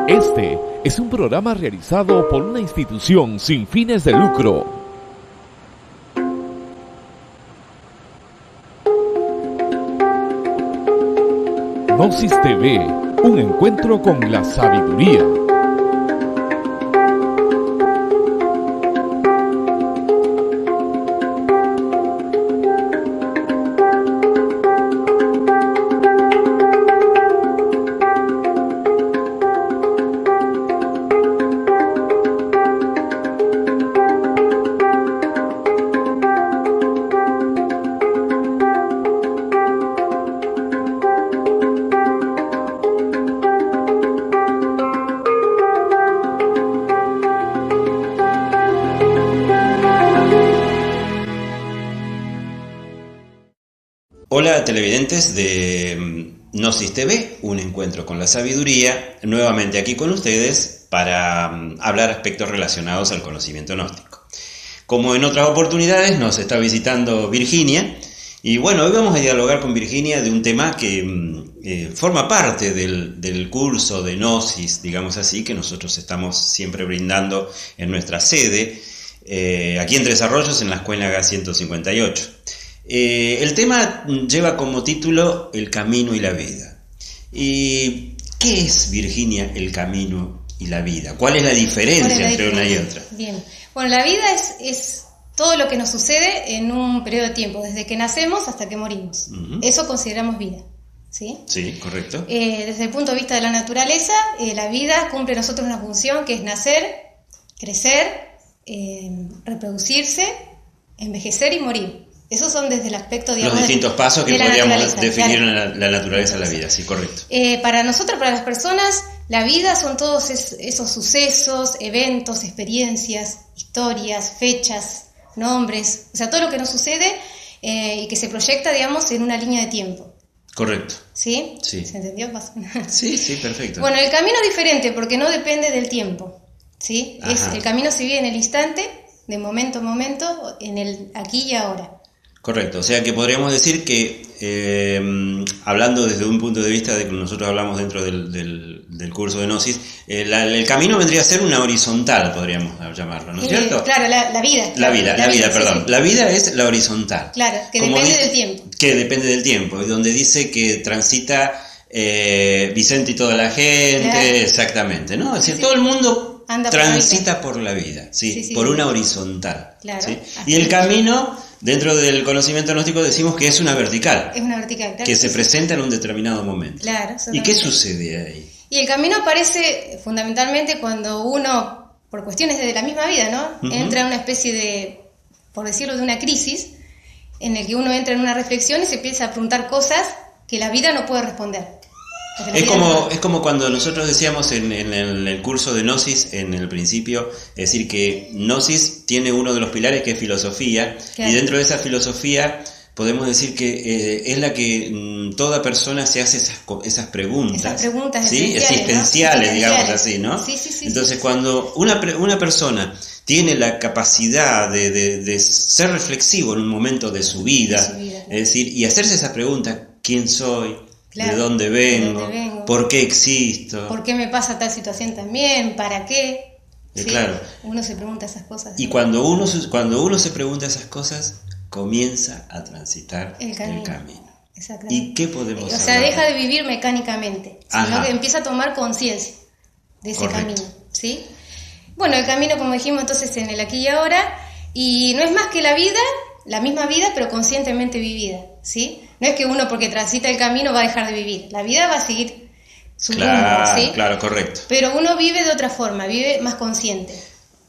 Este es un programa realizado por una institución sin fines de lucro. Gnosis TV, un encuentro con la sabiduría. Hola televidentes de Gnosis TV, un encuentro con la sabiduría, nuevamente aquí con ustedes para hablar aspectos relacionados al conocimiento gnóstico. Como en otras oportunidades nos está visitando Virginia y bueno, hoy vamos a dialogar con Virginia de un tema que forma parte del curso de Gnosis, digamos así, que nosotros estamos siempre brindando en nuestra sede, aquí en Tres Arroyos, en la Escuela GA 158. El tema lleva como título El camino y la vida. ¿Y qué es, Virginia, el camino y la vida? ¿Cuál es la diferencia entre una y otra? Bien, bueno, la vida es todo lo que nos sucede en un periodo de tiempo, desde que nacemos hasta que morimos. Uh-huh. Eso consideramos vida, ¿sí? Sí, correcto. Desde el punto de vista de la naturaleza, la vida cumple en nosotros una función que es nacer, crecer, reproducirse, envejecer y morir. Esos son desde el aspecto, digamos, los distintos pasos que podríamos definir claro. la naturaleza de la vida, sí, correcto. Para nosotros, para las personas, la vida son todos esos sucesos, eventos, experiencias, historias, fechas, nombres, o sea, todo lo que nos sucede y que se proyecta, digamos, en una línea de tiempo. Correcto. ¿Sí? Sí. ¿Se entendió? Sí, perfecto. Bueno, el camino es diferente porque no depende del tiempo, ¿sí? El camino se vive en el instante, de momento a momento, en el aquí y ahora. Correcto, o sea que podríamos decir que, hablando desde un punto de vista de que nosotros hablamos dentro del curso de Gnosis, el camino vendría a ser una horizontal, podríamos llamarlo, ¿no es cierto? Claro, la vida. La vida, perdón. Sí. La vida es la horizontal. Claro, que depende del tiempo. Que depende del tiempo, y donde dice que transita Vicente y toda la gente, claro. Exactamente, ¿no? Es decir, todo el mundo transita por la vida, sí, por una horizontal. Claro. ¿Sí? Y el camino, dentro del conocimiento gnóstico, decimos que es una vertical. Es una vertical, claro. Que se presenta en un determinado momento. Claro. ¿Y qué sucede ahí? Y el camino aparece fundamentalmente cuando uno, por cuestiones de la misma vida, ¿no? Uh-huh. Entra en una especie de, por decirlo, de una crisis, en el que uno entra en una reflexión y se empieza a preguntar cosas que la vida no puede responder. Es como cuando nosotros decíamos en el curso de Gnosis, en el principio, es decir, que Gnosis tiene uno de los pilares que es filosofía, claro. Y dentro de esa filosofía podemos decir que es la que toda persona se hace esas preguntas. Esas preguntas ¿sí? Existenciales, ¿no? Digamos así, ¿no? Sí. Entonces, cuando una persona tiene la capacidad de ser reflexivo en un momento de su vida, es decir, y hacerse esa pregunta, ¿quién soy? Claro, ¿de dónde vengo? ¿Por qué existo? ¿Por qué me pasa tal situación también? ¿Para qué? ¿Sí? Claro. Uno se pregunta esas cosas. Y cuando uno se pregunta esas cosas, comienza a transitar el camino. Exactamente. ¿Y qué podemos hacer? O sea, deja de vivir mecánicamente, sino que empieza a tomar conciencia de ese camino, ¿sí? Bueno, el camino, como dijimos entonces, en el aquí y ahora, y no es más que la vida, la misma vida, pero conscientemente vivida, ¿sí? No es que uno porque transita el camino va a dejar de vivir, la vida va a seguir su rumbo, ¿sí? Claro, correcto. Pero uno vive de otra forma, vive más consciente.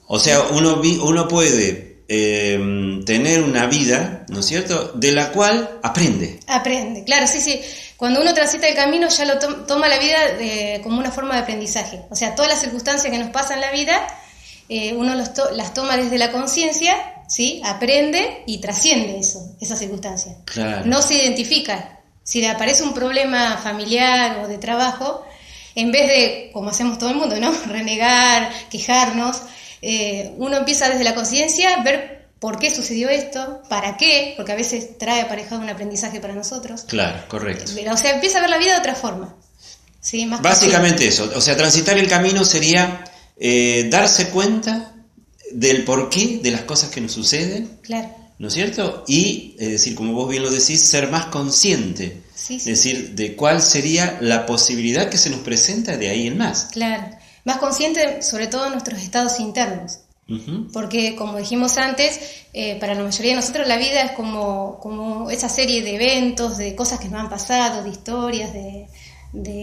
O sea, uno puede tener una vida, ¿no es cierto?, de la cual aprende. Aprende, claro, sí. Cuando uno transita el camino ya lo toma la vida como una forma de aprendizaje. O sea, todas las circunstancias que nos pasan en la vida, uno las toma desde la conciencia, ¿sí? Aprende y trasciende esa circunstancia. Claro. No se identifica. Si le aparece un problema familiar o de trabajo, en vez de, como hacemos todo el mundo, ¿no? Renegar, quejarnos, uno empieza desde la conciencia a ver por qué sucedió esto, para qué, porque a veces trae aparejado un aprendizaje para nosotros. Claro, correcto. O sea, empieza a ver la vida de otra forma. Sí, más básicamente eso. O sea, transitar el camino sería darse cuenta del porqué de las cosas que nos suceden. Claro. ¿No es cierto? Y, es decir, como vos bien lo decís, ser más consciente. Sí. Es decir, de cuál sería la posibilidad que se nos presenta de ahí en más. Claro. Más consciente sobre todo de nuestros estados internos. Uh-huh. Porque, como dijimos antes, para la mayoría de nosotros la vida es como esa serie de eventos, de cosas que nos han pasado, de historias, de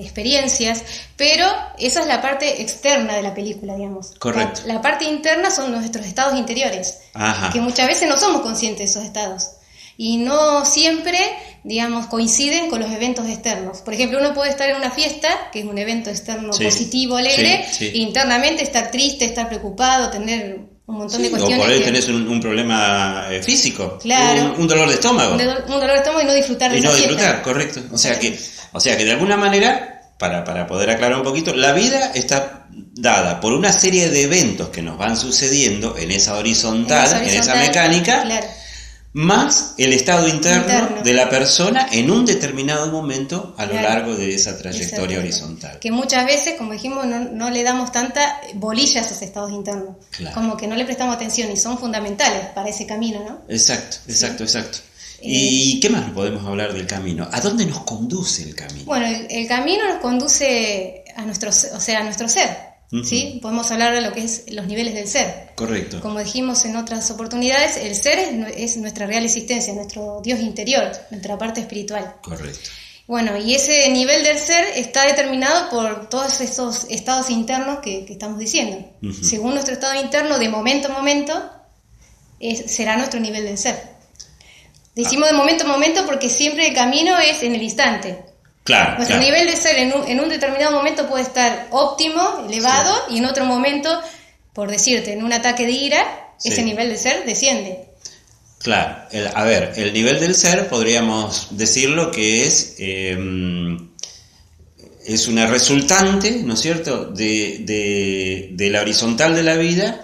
experiencias, pero esa es la parte externa de la película, digamos. Correcto. La parte interna son nuestros estados interiores, Ajá. que muchas veces no somos conscientes de esos estados y no siempre, digamos, coinciden con los eventos externos. Por ejemplo, uno puede estar en una fiesta, que es un evento externo positivo, alegre, e internamente estar triste, estar preocupado, tener un montón de cuestiones. O por ahí tenés un problema físico, claro, un dolor de estómago. Un dolor de estómago y no disfrutar de esa fiesta. Correcto. O sea que de alguna manera, para poder aclarar un poquito, la vida está dada por una serie de eventos que nos van sucediendo en esa horizontal, en esa mecánica, claro, más el estado interno de la persona en un determinado momento a lo largo de esa trayectoria horizontal. Que muchas veces, como dijimos, no le damos tanta bolilla a esos estados internos. Claro. Como que no le prestamos atención y son fundamentales para ese camino, ¿no? Exacto. ¿Y qué más podemos hablar del camino? ¿A dónde nos conduce el camino? Bueno, el camino nos conduce a nuestro ser. Uh-huh. ¿Sí? Podemos hablar de lo que es los niveles del ser. Correcto. Como dijimos en otras oportunidades, el ser es nuestra real existencia, nuestro Dios interior, nuestra parte espiritual. Correcto. Bueno, y ese nivel del ser está determinado por todos esos estados internos que estamos diciendo. Uh-huh. Según nuestro estado interno, de momento a momento, será nuestro nivel del ser. Decimos de momento a momento porque siempre el camino es en el instante. Claro. Nuestro nivel de ser en un determinado momento puede estar óptimo, elevado, y en otro momento, por decirte, en un ataque de ira, ese nivel de ser desciende. Claro. El nivel del ser podríamos decirlo que es una resultante, ¿no es cierto?, de la horizontal de la vida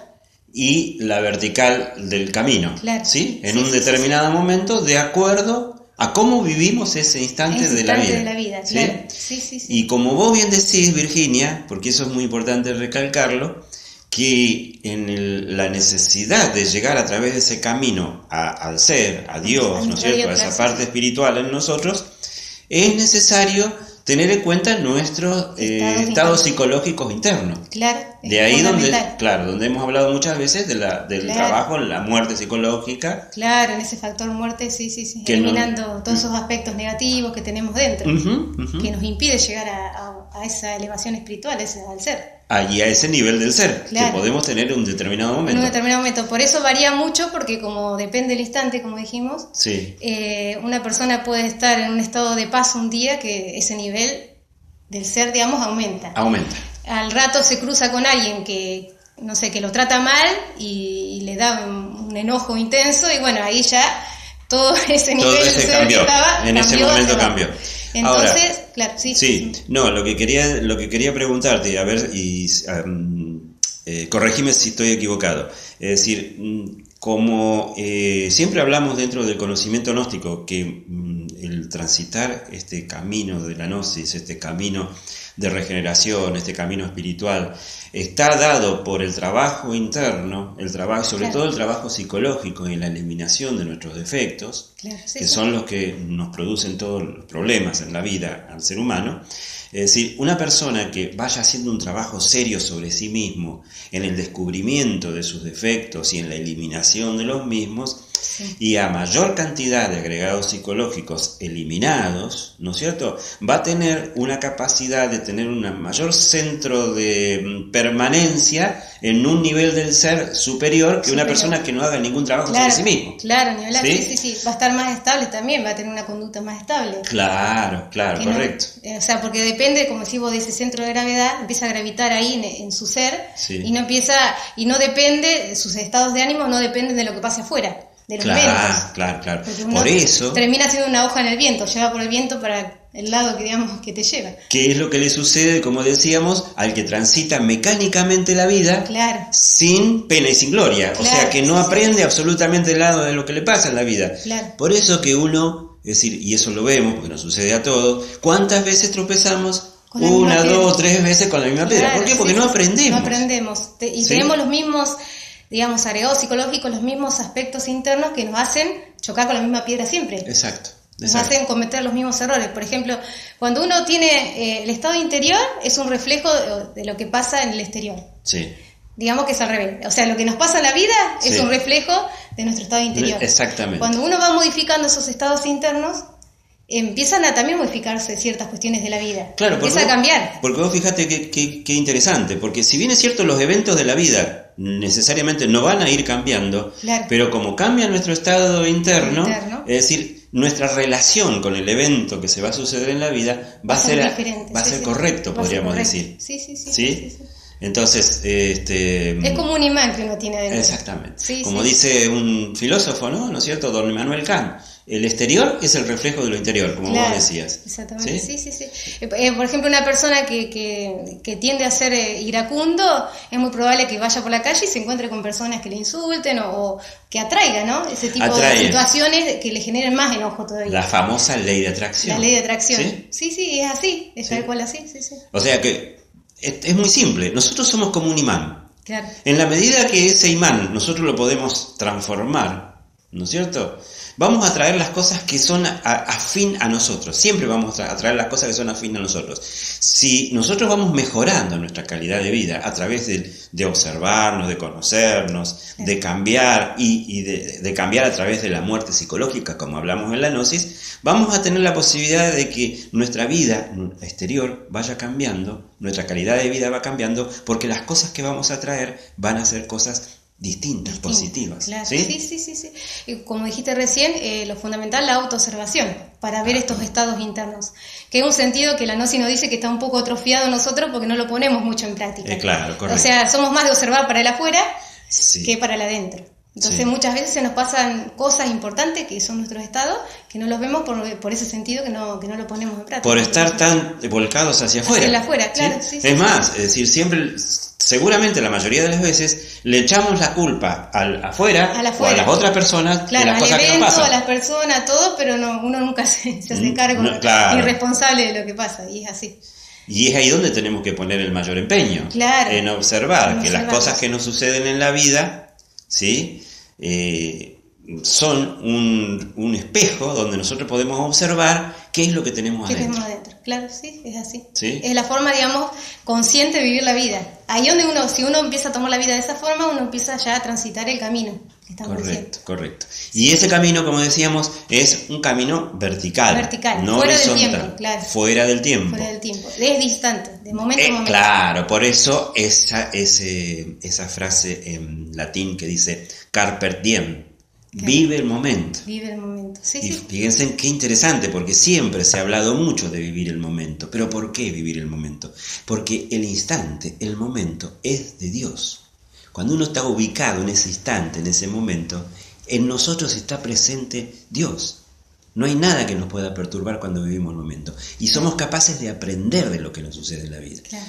y la vertical del camino. Claro. ¿Sí? En un determinado momento, de acuerdo a cómo vivimos ese instante de la vida. ¿Sí? Claro. Sí. Y como vos bien decís, Virginia, porque eso es muy importante recalcarlo, que en la necesidad de llegar a través de ese camino al ser, a Dios, ¿no es cierto?, a esa parte espiritual en nosotros, es necesario tener en cuenta nuestros estados psicológicos internos. Claro. De ahí donde hemos hablado muchas veces del trabajo en la muerte psicológica. Claro, en ese factor muerte, sí. Eliminando todos esos aspectos negativos que tenemos dentro, que nos impide llegar a esa elevación espiritual, al ser. Allí a ese nivel del ser, que podemos tener en un determinado momento. En un determinado momento. Por eso varía mucho, porque como depende del instante, como dijimos, una persona puede estar en un estado de paz un día que ese nivel del ser, digamos, aumenta. Al rato se cruza con alguien que, no sé, que lo trata mal y le da un enojo intenso, y bueno, ahí ya todo ese nivel del ser cambió. Que estaba, en ese momento cambió. Entonces, ahora, claro, sí. No, lo que quería preguntarte, a ver, y corregime si estoy equivocado. Es decir, como siempre hablamos dentro del conocimiento gnóstico, que el transitar este camino de la gnosis, este camino de regeneración, este camino espiritual, está dado por el trabajo interno, sobre todo el trabajo psicológico y la eliminación de nuestros defectos, que son los que nos producen todos los problemas en la vida al ser humano. Es decir, una persona que vaya haciendo un trabajo serio sobre sí mismo, en el descubrimiento de sus defectos y en la eliminación de los mismos, y a mayor cantidad de agregados psicológicos eliminados, ¿no es cierto?, va a tener una capacidad de tener un mayor centro de permanencia en un nivel del ser superior que una persona que no haga ningún trabajo sobre sí mismo. Claro, ni hablar, sí. Va a estar más estable también, va a tener una conducta más estable. Claro, correcto. O sea, porque depende, como decís vos, de ese centro de gravedad, empieza a gravitar ahí en su ser, y no depende, sus estados de ánimo no dependen de lo que pase afuera. De los eventos. Claro. Por eso termina siendo una hoja en el viento, lleva por el viento para el lado que te lleva. ¿Qué es lo que le sucede, como decíamos, al que transita mecánicamente la vida sin pena y sin gloria? O sea, que no aprende absolutamente nada de lo que le pasa en la vida. Por eso que uno, es decir, y eso lo vemos porque nos sucede a todos, ¿cuántas veces tropezamos una, dos, tres veces con la misma piedra. Claro, ¿por qué? Porque no aprendemos. No aprendemos. Y tenemos los mismos, digamos, agregados psicológicos, los mismos aspectos internos que nos hacen chocar con la misma piedra siempre. Exacto. Nos hacen cometer los mismos errores. Por ejemplo, cuando uno tiene el estado interior, es un reflejo de lo que pasa en el exterior. Sí. Digamos que es al revés. O sea, lo que nos pasa en la vida es un reflejo de nuestro estado interior. Exactamente. Cuando uno va modificando esos estados internos, empiezan a también modificarse ciertas cuestiones de la vida. Claro, empieza a cambiar. Porque vos fíjate qué interesante, porque si bien es cierto los eventos de la vida necesariamente no van a ir cambiando, claro, pero como cambia nuestro estado interno, es decir, nuestra relación con el evento que se va a suceder en la vida va a ser correcto, podríamos decir. Sí. Entonces, es como un imán que uno tiene adentro. Exactamente. Como dice un filósofo, ¿no es cierto? Don Immanuel Kant. El exterior es el reflejo de lo interior, como vos decías. Exactamente. Sí. Por ejemplo, una persona que tiende a ser iracundo, es muy probable que vaya por la calle y se encuentre con personas que le insulten o que atraiga, ¿no? Ese tipo de situaciones que le generen más enojo todavía. La famosa ley de atracción. La ley de atracción. Sí, es así, es tal cual así. Sí. O sea que es muy simple. Nosotros somos como un imán. Claro. En la medida que ese imán nosotros lo podemos transformar, ¿no es cierto? Vamos a traer las cosas que son afín a nosotros. Siempre vamos a traer las cosas que son afín a nosotros. Si nosotros vamos mejorando nuestra calidad de vida a través de observarnos, de conocernos, de cambiar y de cambiar a través de la muerte psicológica, como hablamos en la Gnosis, vamos a tener la posibilidad de que nuestra vida exterior vaya cambiando, nuestra calidad de vida va cambiando, porque las cosas que vamos a traer van a ser cosas distintas, positivas. Claro. Sí. Y como dijiste recién, lo fundamental, la autoobservación, para ver estos estados internos. Que es un sentido que la Gnosis nos dice que está un poco atrofiado nosotros porque no lo ponemos mucho en práctica. Claro, correcto. O sea, somos más de observar para el afuera que para el adentro. Entonces muchas veces se nos pasan cosas importantes que son nuestros estados, que no los vemos por ese sentido que no lo ponemos en práctica. Por estar tan volcados hacia afuera. Hacia afuera, claro. Es más, es decir, seguramente la mayoría de las veces le echamos la culpa afuera o a las otras personas de las cosas que nos pasan. A las personas, a todos, pero uno nunca se hace cargo irresponsable de lo que pasa, y es así. Y es ahí donde tenemos que poner el mayor empeño, en observar que las cosas que nos suceden en la vida, ¿sí? Son un espejo donde nosotros podemos observar qué es lo que tenemos adentro. Claro, sí, es así. ¿Sí? Es la forma, digamos, consciente de vivir la vida. Ahí donde si uno empieza a tomar la vida de esa forma, uno empieza ya a transitar el camino que estamos diciendo. Correcto. Y ese camino, como decíamos, es un camino vertical. No fuera horizontal, del tiempo, claro. Fuera del tiempo. Fuera del tiempo. Es distante, de momento en momento. Claro, por eso esa frase en latín que dice carpe diem. Vive el momento. Vive el momento. Y fíjense qué interesante, porque siempre se ha hablado mucho de vivir el momento. ¿Pero por qué vivir el momento? Porque el instante, el momento, es de Dios. Cuando uno está ubicado en ese instante, en ese momento, en nosotros está presente Dios. No hay nada que nos pueda perturbar cuando vivimos el momento. Y somos capaces de aprender de lo que nos sucede en la vida. Claro.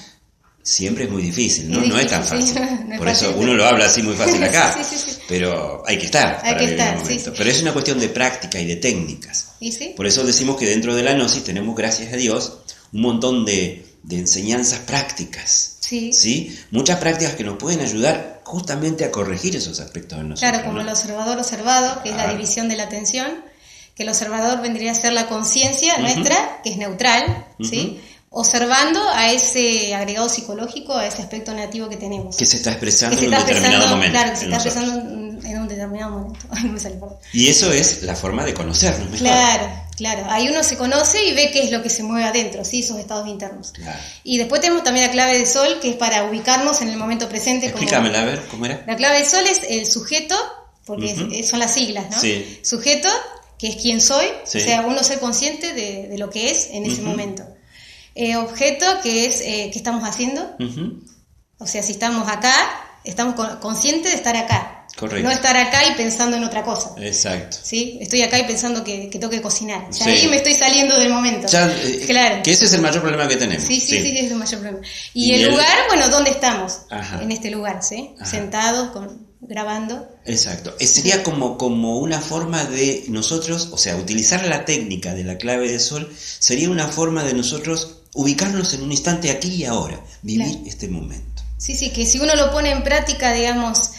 Siempre es muy difícil, ¿no? No es tan fácil. Por eso uno lo habla así muy fácil acá. Pero hay que estar para vivir el momento. Pero es una cuestión de práctica y de técnicas. Por eso decimos que dentro de la Gnosis tenemos, gracias a Dios, un montón de enseñanzas prácticas. ¿Sí? Muchas prácticas que nos pueden ayudar justamente a corregir esos aspectos de nosotros. Claro, como el observador observado, que es la división de la atención, que el observador vendría a ser la conciencia nuestra, que es neutral, ¿sí? Observando a ese agregado psicológico, a ese aspecto negativo que tenemos. Que se está expresando en un determinado momento. Claro, que se está expresando en un determinado momento. Ay, no me sale, perdón. Y eso es la forma de conocernos mejor. Claro. Ahí uno se conoce y ve qué es lo que se mueve adentro, ¿sí? Esos estados internos. Claro. Y después tenemos también la clave de sol, que es para ubicarnos en el momento presente. Explícamela, a ver, ¿cómo era? La clave de sol es el sujeto, porque son las siglas, ¿no? Sí. Sujeto, que es quién soy, o sea, uno ser consciente de lo que es en ese momento. Objeto, que es qué estamos haciendo. O sea, si estamos acá, estamos conscientes de estar acá. Correcto. No estar acá y pensando en otra cosa. Exacto. ¿Sí? Estoy acá y pensando que tengo que cocinar. Ya ahí me estoy saliendo del momento. Claro. Que ese es el mayor problema que tenemos. Sí, es el mayor problema. Y el lugar, ¿dónde estamos? En este lugar, ¿sí? Sentados, grabando. Exacto. Sería como una forma de nosotros, o sea, utilizar la técnica de la clave de sol sería una forma de nosotros ubicarnos en un instante aquí y ahora, vivir este momento. Sí, que si uno lo pone en práctica, digamos,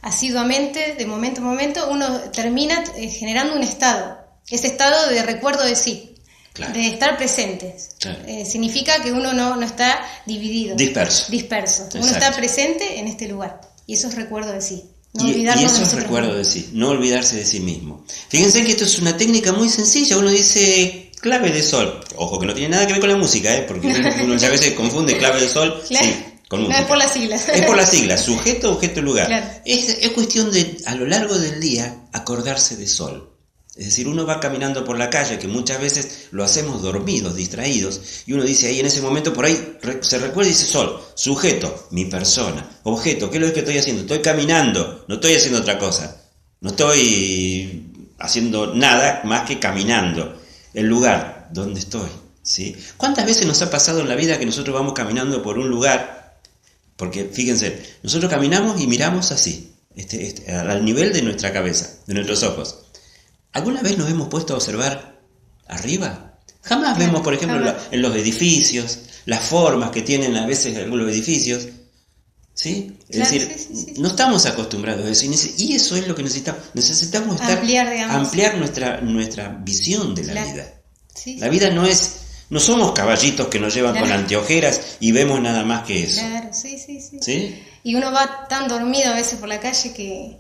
asiduamente, de momento a momento, uno termina generando un estado, ese estado de recuerdo de sí. Claro. De estar presentes. Claro. Significa que uno no está dividido. Disperso. Exacto. Uno está presente en este lugar. Y eso es recuerdo de sí. Y eso es recuerdo de sí. No olvidarse de sí mismo. Fíjense que esto es una técnica muy sencilla. Uno dice clave de sol. Ojo, que no tiene nada que ver con la música, porque uno ya a veces confunde clave de sol. Claro. Sí, con música. No, es por las siglas. Es por las siglas. Sujeto, objeto, lugar. Claro. Es cuestión de, a lo largo del día, acordarse de sol. Es decir, uno va caminando por la calle, que muchas veces lo hacemos dormidos, distraídos, y uno dice ahí en ese momento, por ahí se recuerda y dice sol, sujeto, mi persona, objeto, ¿qué es lo que estoy haciendo? Estoy caminando, no estoy haciendo otra cosa, no estoy haciendo nada más que caminando. El lugar, ¿dónde estoy? ¿Sí? ¿Cuántas veces nos ha pasado en la vida que nosotros vamos caminando por un lugar? Porque fíjense, nosotros caminamos y miramos así, al nivel de nuestra cabeza, de nuestros ojos. ¿Alguna vez nos hemos puesto a observar arriba? Jamás vemos, por ejemplo, en los edificios, las formas que tienen a veces algunos edificios. ¿Sí? Es decir, no estamos acostumbrados a eso. Y eso es lo que necesitamos. Necesitamos ampliar nuestra visión de la vida. Sí. La vida no somos caballitos que nos llevan con anteojeras y vemos nada más que eso. Claro, sí. Y uno va tan dormido a veces por la calle que...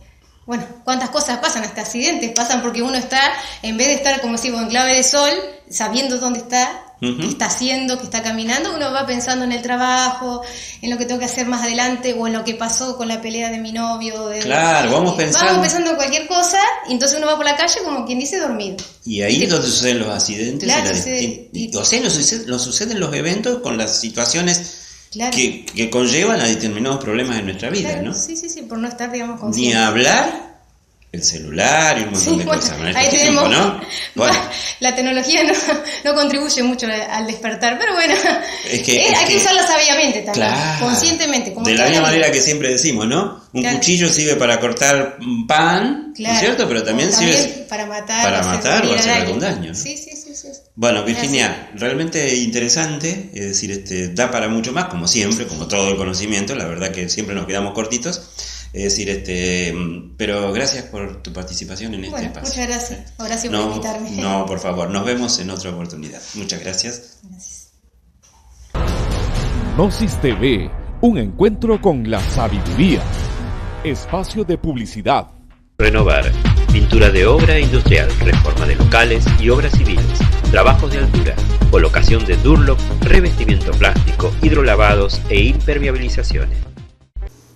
Bueno, cuántas cosas pasan, hasta accidentes pasan porque uno está, en vez de estar como si en clave de sol, sabiendo dónde está, qué está haciendo, qué está caminando, uno va pensando en el trabajo, en lo que tengo que hacer más adelante o en lo que pasó con la pelea de mi novio. Claro, vamos pensando en cualquier cosa y entonces uno va por la calle como quien dice dormido. Y ahí es donde suceden los accidentes. Claro, nos suceden los eventos con las situaciones... Claro. Que conllevan a determinados problemas en nuestra vida, claro, ¿no? Sí, por no estar, digamos, conscientes. Ni hablar el celular y un montón de cosas. Ahí tenemos, ¿no? La tecnología no contribuye mucho al despertar, pero bueno, hay que usarla sabiamente también, claro, conscientemente. Como de la misma manera que siempre decimos, ¿no? Un cuchillo sirve para cortar pan, claro, ¿no es cierto? Pero también sirve para matar o hacer algún daño, ¿no? Sí. Bueno, Virginia, realmente interesante, es decir, da para mucho más, como siempre, como todo el conocimiento, la verdad que siempre nos quedamos cortitos, es decir, pero gracias por tu participación en este espacio. Muchas gracias, gracias por invitarme. No, por favor, nos vemos en otra oportunidad. Muchas gracias. Gnosis TV, un encuentro con la sabiduría. Espacio de publicidad. Renovar, pintura de obra industrial, reforma de locales y obras civiles, trabajos de altura, colocación de Durlock, revestimiento plástico, hidrolavados e impermeabilizaciones.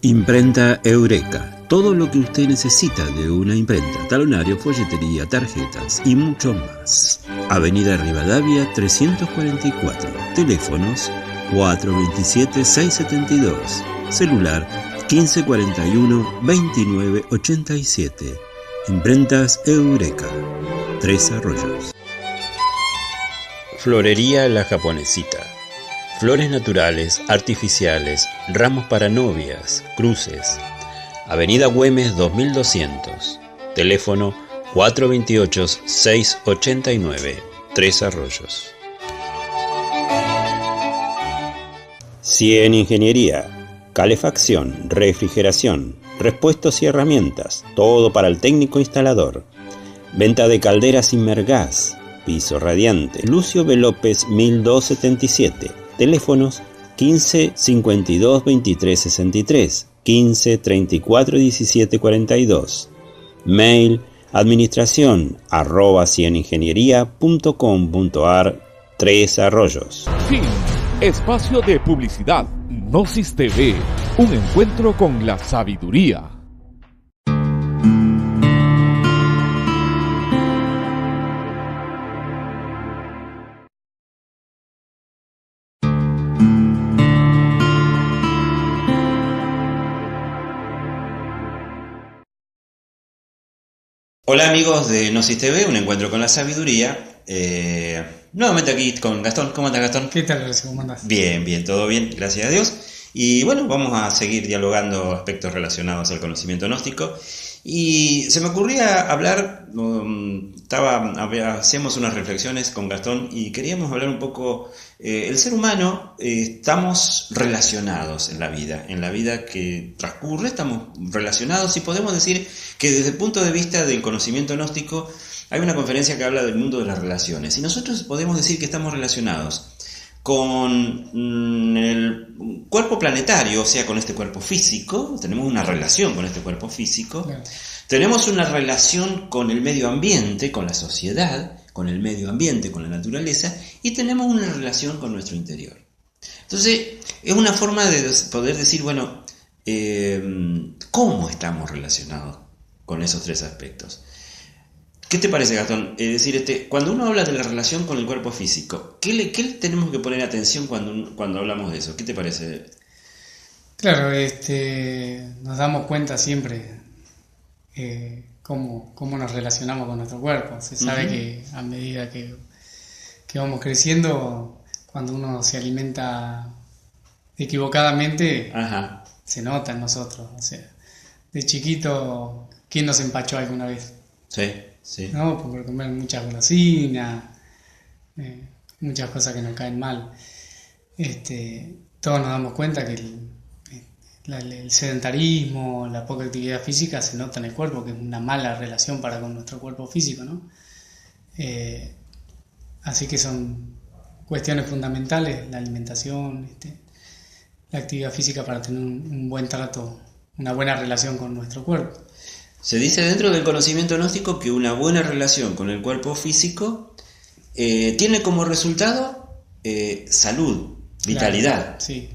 Imprenta Eureka. Todo lo que usted necesita de una imprenta, talonario, folletería, tarjetas y mucho más. Avenida Rivadavia 344. Teléfonos 427-672. Celular 1541-2987. Imprentas Eureka. Tres Arroyos. Florería La Japonesita. Flores naturales, artificiales, ramos para novias, cruces. Avenida Güemes 2200. Teléfono 428-689. Tres Arroyos. Cien Ingeniería. Calefacción, refrigeración, repuestos y herramientas. Todo para el técnico instalador. Venta de calderas Inmergas. Piso radiante. Lucio B. López 1277. Teléfonos 15 52 23 63, 15 34 17 42. Mail administración@cieningeniería.com.ar. Tres Arroyos. Fin. Espacio de publicidad. Gnosis TV. Un encuentro con la sabiduría. Hola amigos de Gnosis TV, un encuentro con la sabiduría. Nuevamente aquí con Gastón. ¿Cómo andas, Gastón? ¿Qué tal, Horacio? ¿Cómo andás? Bien, todo bien, gracias a Dios. Y bueno, vamos a seguir dialogando aspectos relacionados al conocimiento gnóstico. Y se me ocurría hablar hacíamos unas reflexiones con Gastón y queríamos hablar un poco. El ser humano, estamos relacionados en la vida que transcurre, estamos relacionados, y podemos decir que desde el punto de vista del conocimiento gnóstico hay una conferencia que habla del mundo de las relaciones, y nosotros podemos decir que estamos relacionados con el cuerpo planetario, o sea, con este cuerpo físico. Tenemos una relación con este cuerpo físico. Claro. Tenemos una relación con el medio ambiente, con la sociedad, con el medio ambiente, con la naturaleza, y tenemos una relación con nuestro interior. Entonces, es una forma de poder decir, bueno, ¿cómo estamos relacionados con esos tres aspectos? ¿Qué te parece, Gastón? Es decir, cuando uno habla de la relación con el cuerpo físico, ¿qué le tenemos que poner atención cuando hablamos de eso? ¿Qué te parece? Claro, nos damos cuenta siempre cómo nos relacionamos con nuestro cuerpo. Se sabe que a medida que vamos creciendo, cuando uno se alimenta equivocadamente, se nota en nosotros. O sea, de chiquito, ¿quién nos empachó alguna vez? Sí. No, por comer muchas golosinas, muchas cosas que nos caen mal. Todos nos damos cuenta que el sedentarismo, la poca actividad física se nota en el cuerpo, que es una mala relación con nuestro cuerpo físico, ¿no? Así que son cuestiones fundamentales, la alimentación, la actividad física, para tener un buen trato, una buena relación con nuestro cuerpo. Se dice dentro del conocimiento gnóstico que una buena relación con el cuerpo físico tiene como resultado salud, vitalidad. Claro, sí.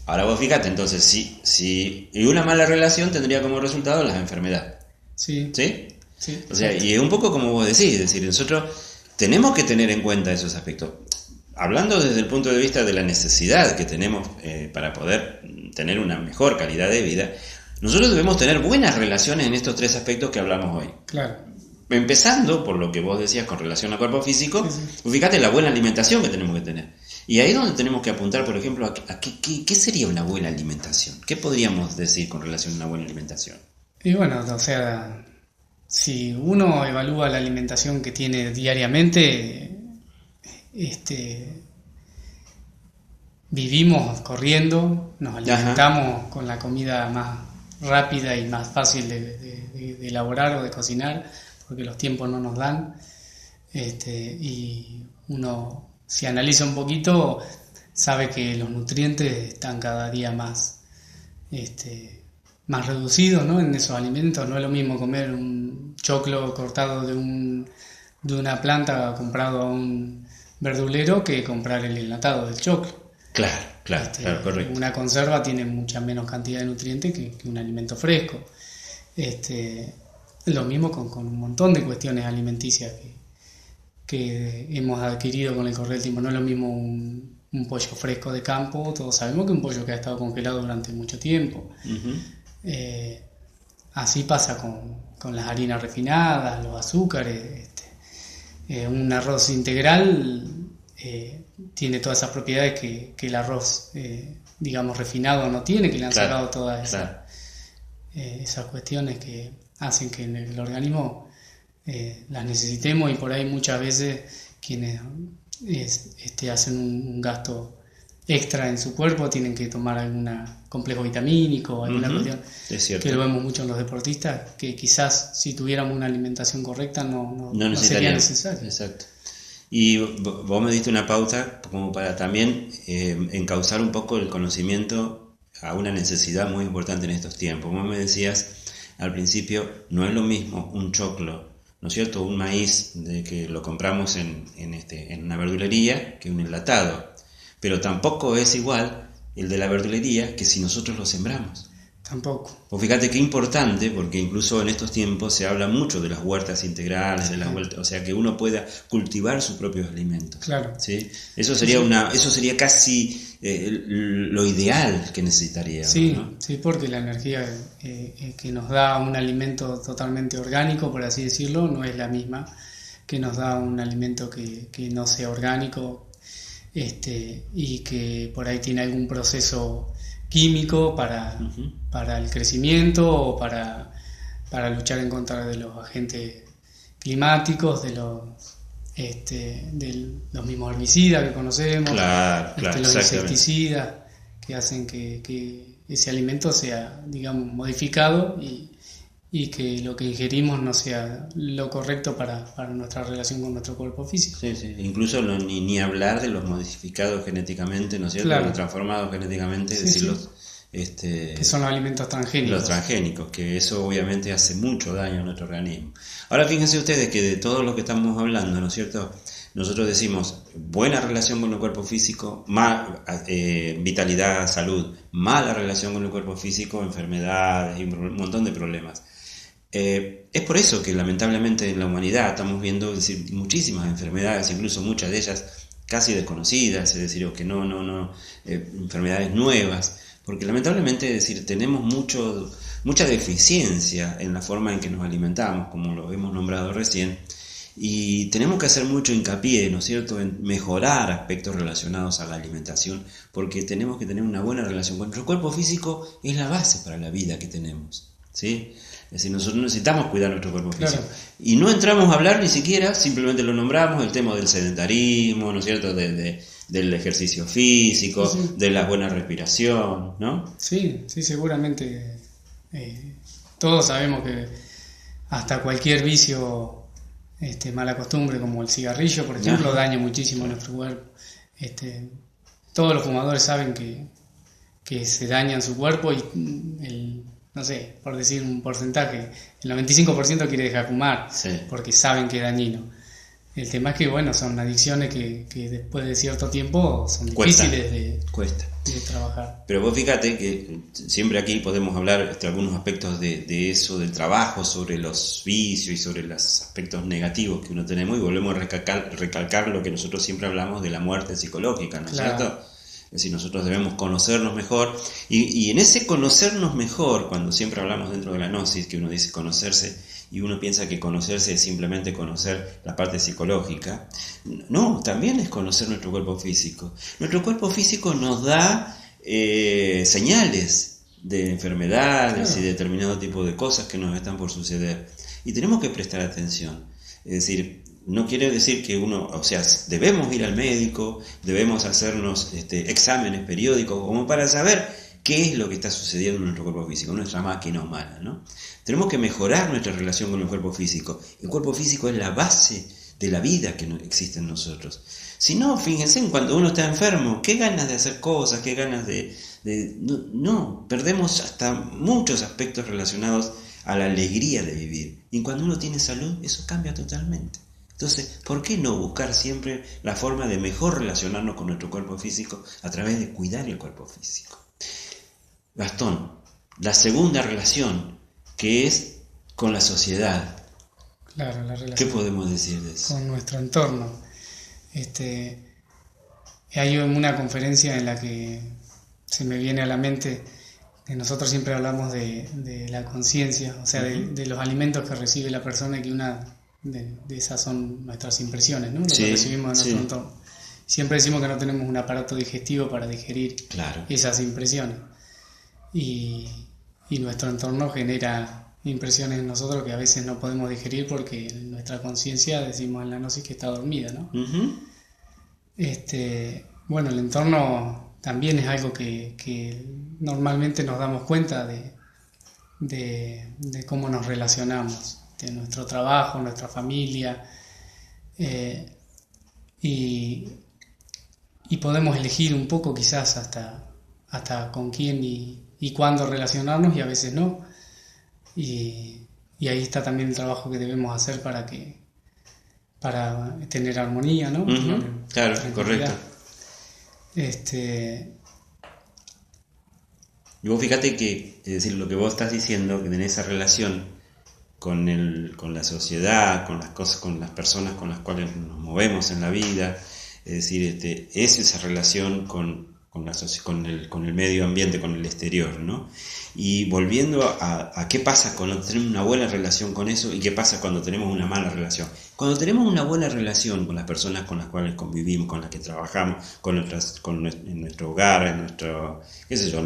Ahora vos fíjate, entonces, si y una mala relación tendría como resultado las enfermedades. Sí. ¿Sí? Sí. O sea, y es un poco como vos decís, es decir, nosotros tenemos que tener en cuenta esos aspectos. Hablando desde el punto de vista de la necesidad que tenemos para poder tener una mejor calidad de vida, nosotros debemos tener buenas relaciones en estos tres aspectos que hablamos hoy. Claro. Empezando por lo que vos decías con relación al cuerpo físico, fíjate la buena alimentación que tenemos que tener. Y ahí es donde tenemos que apuntar, por ejemplo, a qué sería una buena alimentación. ¿Qué podríamos decir con relación a una buena alimentación? Y bueno, o sea, si uno evalúa la alimentación que tiene diariamente, vivimos corriendo, nos alimentamos con la comida más rápida y más fácil de elaborar o de cocinar, porque los tiempos no nos dan, y uno, si analiza un poquito, sabe que los nutrientes están cada día más reducidos, ¿no?, en esos alimentos. No es lo mismo comer un choclo cortado de una planta comprado a un verdulero que comprar el enlatado del choclo. Claro, correcto. Una conserva tiene mucha menos cantidad de nutrientes que un alimento fresco. Lo mismo con un montón de cuestiones alimenticias que hemos adquirido con el correr del tiempo. No es lo mismo un pollo fresco de campo, todos sabemos que un pollo que ha estado congelado durante mucho tiempo. Así pasa con las harinas refinadas, los azúcares. Un arroz integral tiene todas esas propiedades que el arroz, digamos, refinado no tiene, que le han sacado todas esas cuestiones que hacen que en el organismo las necesitemos, y por ahí muchas veces quienes hacen un gasto extra en su cuerpo tienen que tomar algún complejo vitamínico o alguna cuestión, que lo vemos mucho en los deportistas, que quizás si tuviéramos una alimentación correcta no sería necesario. Exacto. Y vos me diste una pauta como para también encauzar un poco el conocimiento a una necesidad muy importante en estos tiempos. Vos me decías al principio, no es lo mismo un choclo, ¿no es cierto?, un maíz de que lo compramos en una verdulería que un enlatado, pero tampoco es igual el de la verdulería que si nosotros lo sembramos. Tampoco. Pues fíjate qué importante, porque incluso en estos tiempos se habla mucho de las huertas integrales, de las huertas, o sea, que uno pueda cultivar sus propios alimentos. Claro. ¿Sí? Eso sería casi lo ideal que necesitaríamos. Sí, ¿no? Sí, porque la energía que nos da un alimento totalmente orgánico, por así decirlo, no es la misma que nos da un alimento que no sea orgánico, y que por ahí tiene algún proceso químico para el crecimiento o para luchar en contra de los agentes climáticos, de los mismos herbicidas que conocemos, los insecticidas que hacen que ese alimento sea, digamos, modificado y que lo que ingerimos no sea lo correcto para nuestra relación con nuestro cuerpo físico. Sí. Incluso ni hablar de los modificados genéticamente, ¿no es cierto? Claro. Los transformados genéticamente, decirlos. Que son los alimentos transgénicos. Los transgénicos, que eso obviamente hace mucho daño a nuestro organismo. Ahora fíjense ustedes que de todo lo que estamos hablando, ¿no es cierto? Nosotros decimos buena relación con el cuerpo físico, vitalidad, salud, mala relación con el cuerpo físico, enfermedades y un montón de problemas. Es por eso que lamentablemente en la humanidad estamos viendo muchísimas enfermedades, incluso muchas de ellas casi desconocidas, es decir, o que enfermedades nuevas. Porque lamentablemente, tenemos mucha deficiencia en la forma en que nos alimentamos, como lo hemos nombrado recién, y tenemos que hacer mucho hincapié, ¿no es cierto?, en mejorar aspectos relacionados a la alimentación, porque tenemos que tener una buena relación con nuestro cuerpo físico, es la base para la vida que tenemos, ¿sí? Es decir, nosotros necesitamos cuidar nuestro cuerpo físico. Claro. Y no entramos a hablar ni siquiera, simplemente lo nombramos, el tema del sedentarismo, ¿no es cierto?, del ejercicio físico, de la buena respiración, ¿no? Sí, seguramente. Todos sabemos que hasta cualquier vicio, mala costumbre, como el cigarrillo, por ejemplo, daña muchísimo a nuestro cuerpo. Todos los fumadores saben que se dañan su cuerpo y no sé, por decir un porcentaje, el 95% quiere dejar de fumar, porque saben que es dañino. El tema es que, bueno, son adicciones que después de cierto tiempo son difíciles de trabajar. Pero vos fíjate que siempre aquí podemos hablar algunos aspectos de eso, del trabajo, sobre los vicios y sobre los aspectos negativos que uno tenemos, y volvemos a recalcar lo que nosotros siempre hablamos de la muerte psicológica, ¿no es cierto? Es decir, nosotros debemos conocernos mejor, y en ese conocernos mejor, cuando siempre hablamos dentro de la gnosis, que uno dice conocerse, y uno piensa que conocerse es simplemente conocer la parte psicológica. No, también es conocer nuestro cuerpo físico. Nuestro cuerpo físico nos da señales de enfermedades y determinado tipo de cosas que nos están por suceder. Y tenemos que prestar atención. Es decir, no quiere decir que debemos ir al médico, debemos hacernos exámenes periódicos como para saber qué es lo que está sucediendo en nuestro cuerpo físico, nuestra máquina humana, ¿no? Tenemos que mejorar nuestra relación con el cuerpo físico. El cuerpo físico es la base de la vida que existe en nosotros. Si no, fíjense, cuando uno está enfermo, qué ganas de hacer cosas, qué ganas No, perdemos hasta muchos aspectos relacionados a la alegría de vivir. Y cuando uno tiene salud, eso cambia totalmente. Entonces, ¿por qué no buscar siempre la forma de mejor relacionarnos con nuestro cuerpo físico a través de cuidar el cuerpo físico? Gastón, la segunda relación, que es con la sociedad. Claro, la relación. ¿Qué podemos decir de eso? Con nuestro entorno. Hay una conferencia en la que se me viene a la mente que nosotros siempre hablamos de la conciencia, o sea, de los alimentos que recibe la persona, y que una de esas son nuestras impresiones, ¿no? Lo que recibimos de nuestro entorno. Siempre decimos que no tenemos un aparato digestivo para digerir esas impresiones. Y nuestro entorno genera impresiones en nosotros que a veces no podemos digerir porque nuestra conciencia, decimos en la gnosis, que está dormida, ¿no? Bueno, el entorno también es algo que normalmente nos damos cuenta de cómo nos relacionamos, de nuestro trabajo, nuestra familia, y podemos elegir un poco quizás hasta con quién y cuándo relacionarnos, y a veces no. Y ahí está también el trabajo que debemos hacer para tener armonía, ¿no? Claro, correcto. Y vos fíjate que, es decir, lo que vos estás diciendo, que tenés esa relación con la sociedad, con las cosas, con las personas con las cuales nos movemos en la vida, es decir, es esa relación con el medio ambiente, con el exterior, ¿no? Y volviendo a qué pasa cuando tenemos una buena relación con eso y qué pasa cuando tenemos una mala relación. Cuando tenemos una buena relación con las personas con las cuales convivimos, con las que trabajamos, en nuestro hogar, en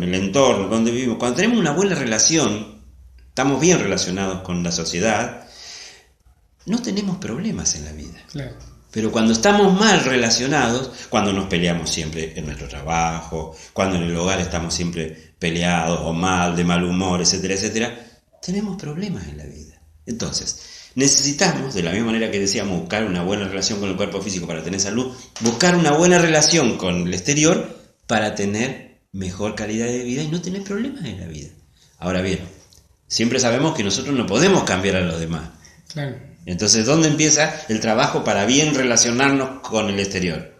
el entorno donde vivimos, cuando tenemos una buena relación, estamos bien relacionados con la sociedad, no tenemos problemas en la vida. Claro. Pero cuando estamos mal relacionados, cuando nos peleamos siempre en nuestro trabajo, cuando en el hogar estamos siempre peleados o mal, de mal humor, etcétera, etcétera, tenemos problemas en la vida. Entonces, necesitamos, de la misma manera que decíamos, buscar una buena relación con el cuerpo físico para tener salud, buscar una buena relación con el exterior para tener mejor calidad de vida y no tener problemas en la vida. Ahora bien, siempre sabemos que nosotros no podemos cambiar a los demás. Claro. Entonces, ¿dónde empieza el trabajo para bien relacionarnos con el exterior?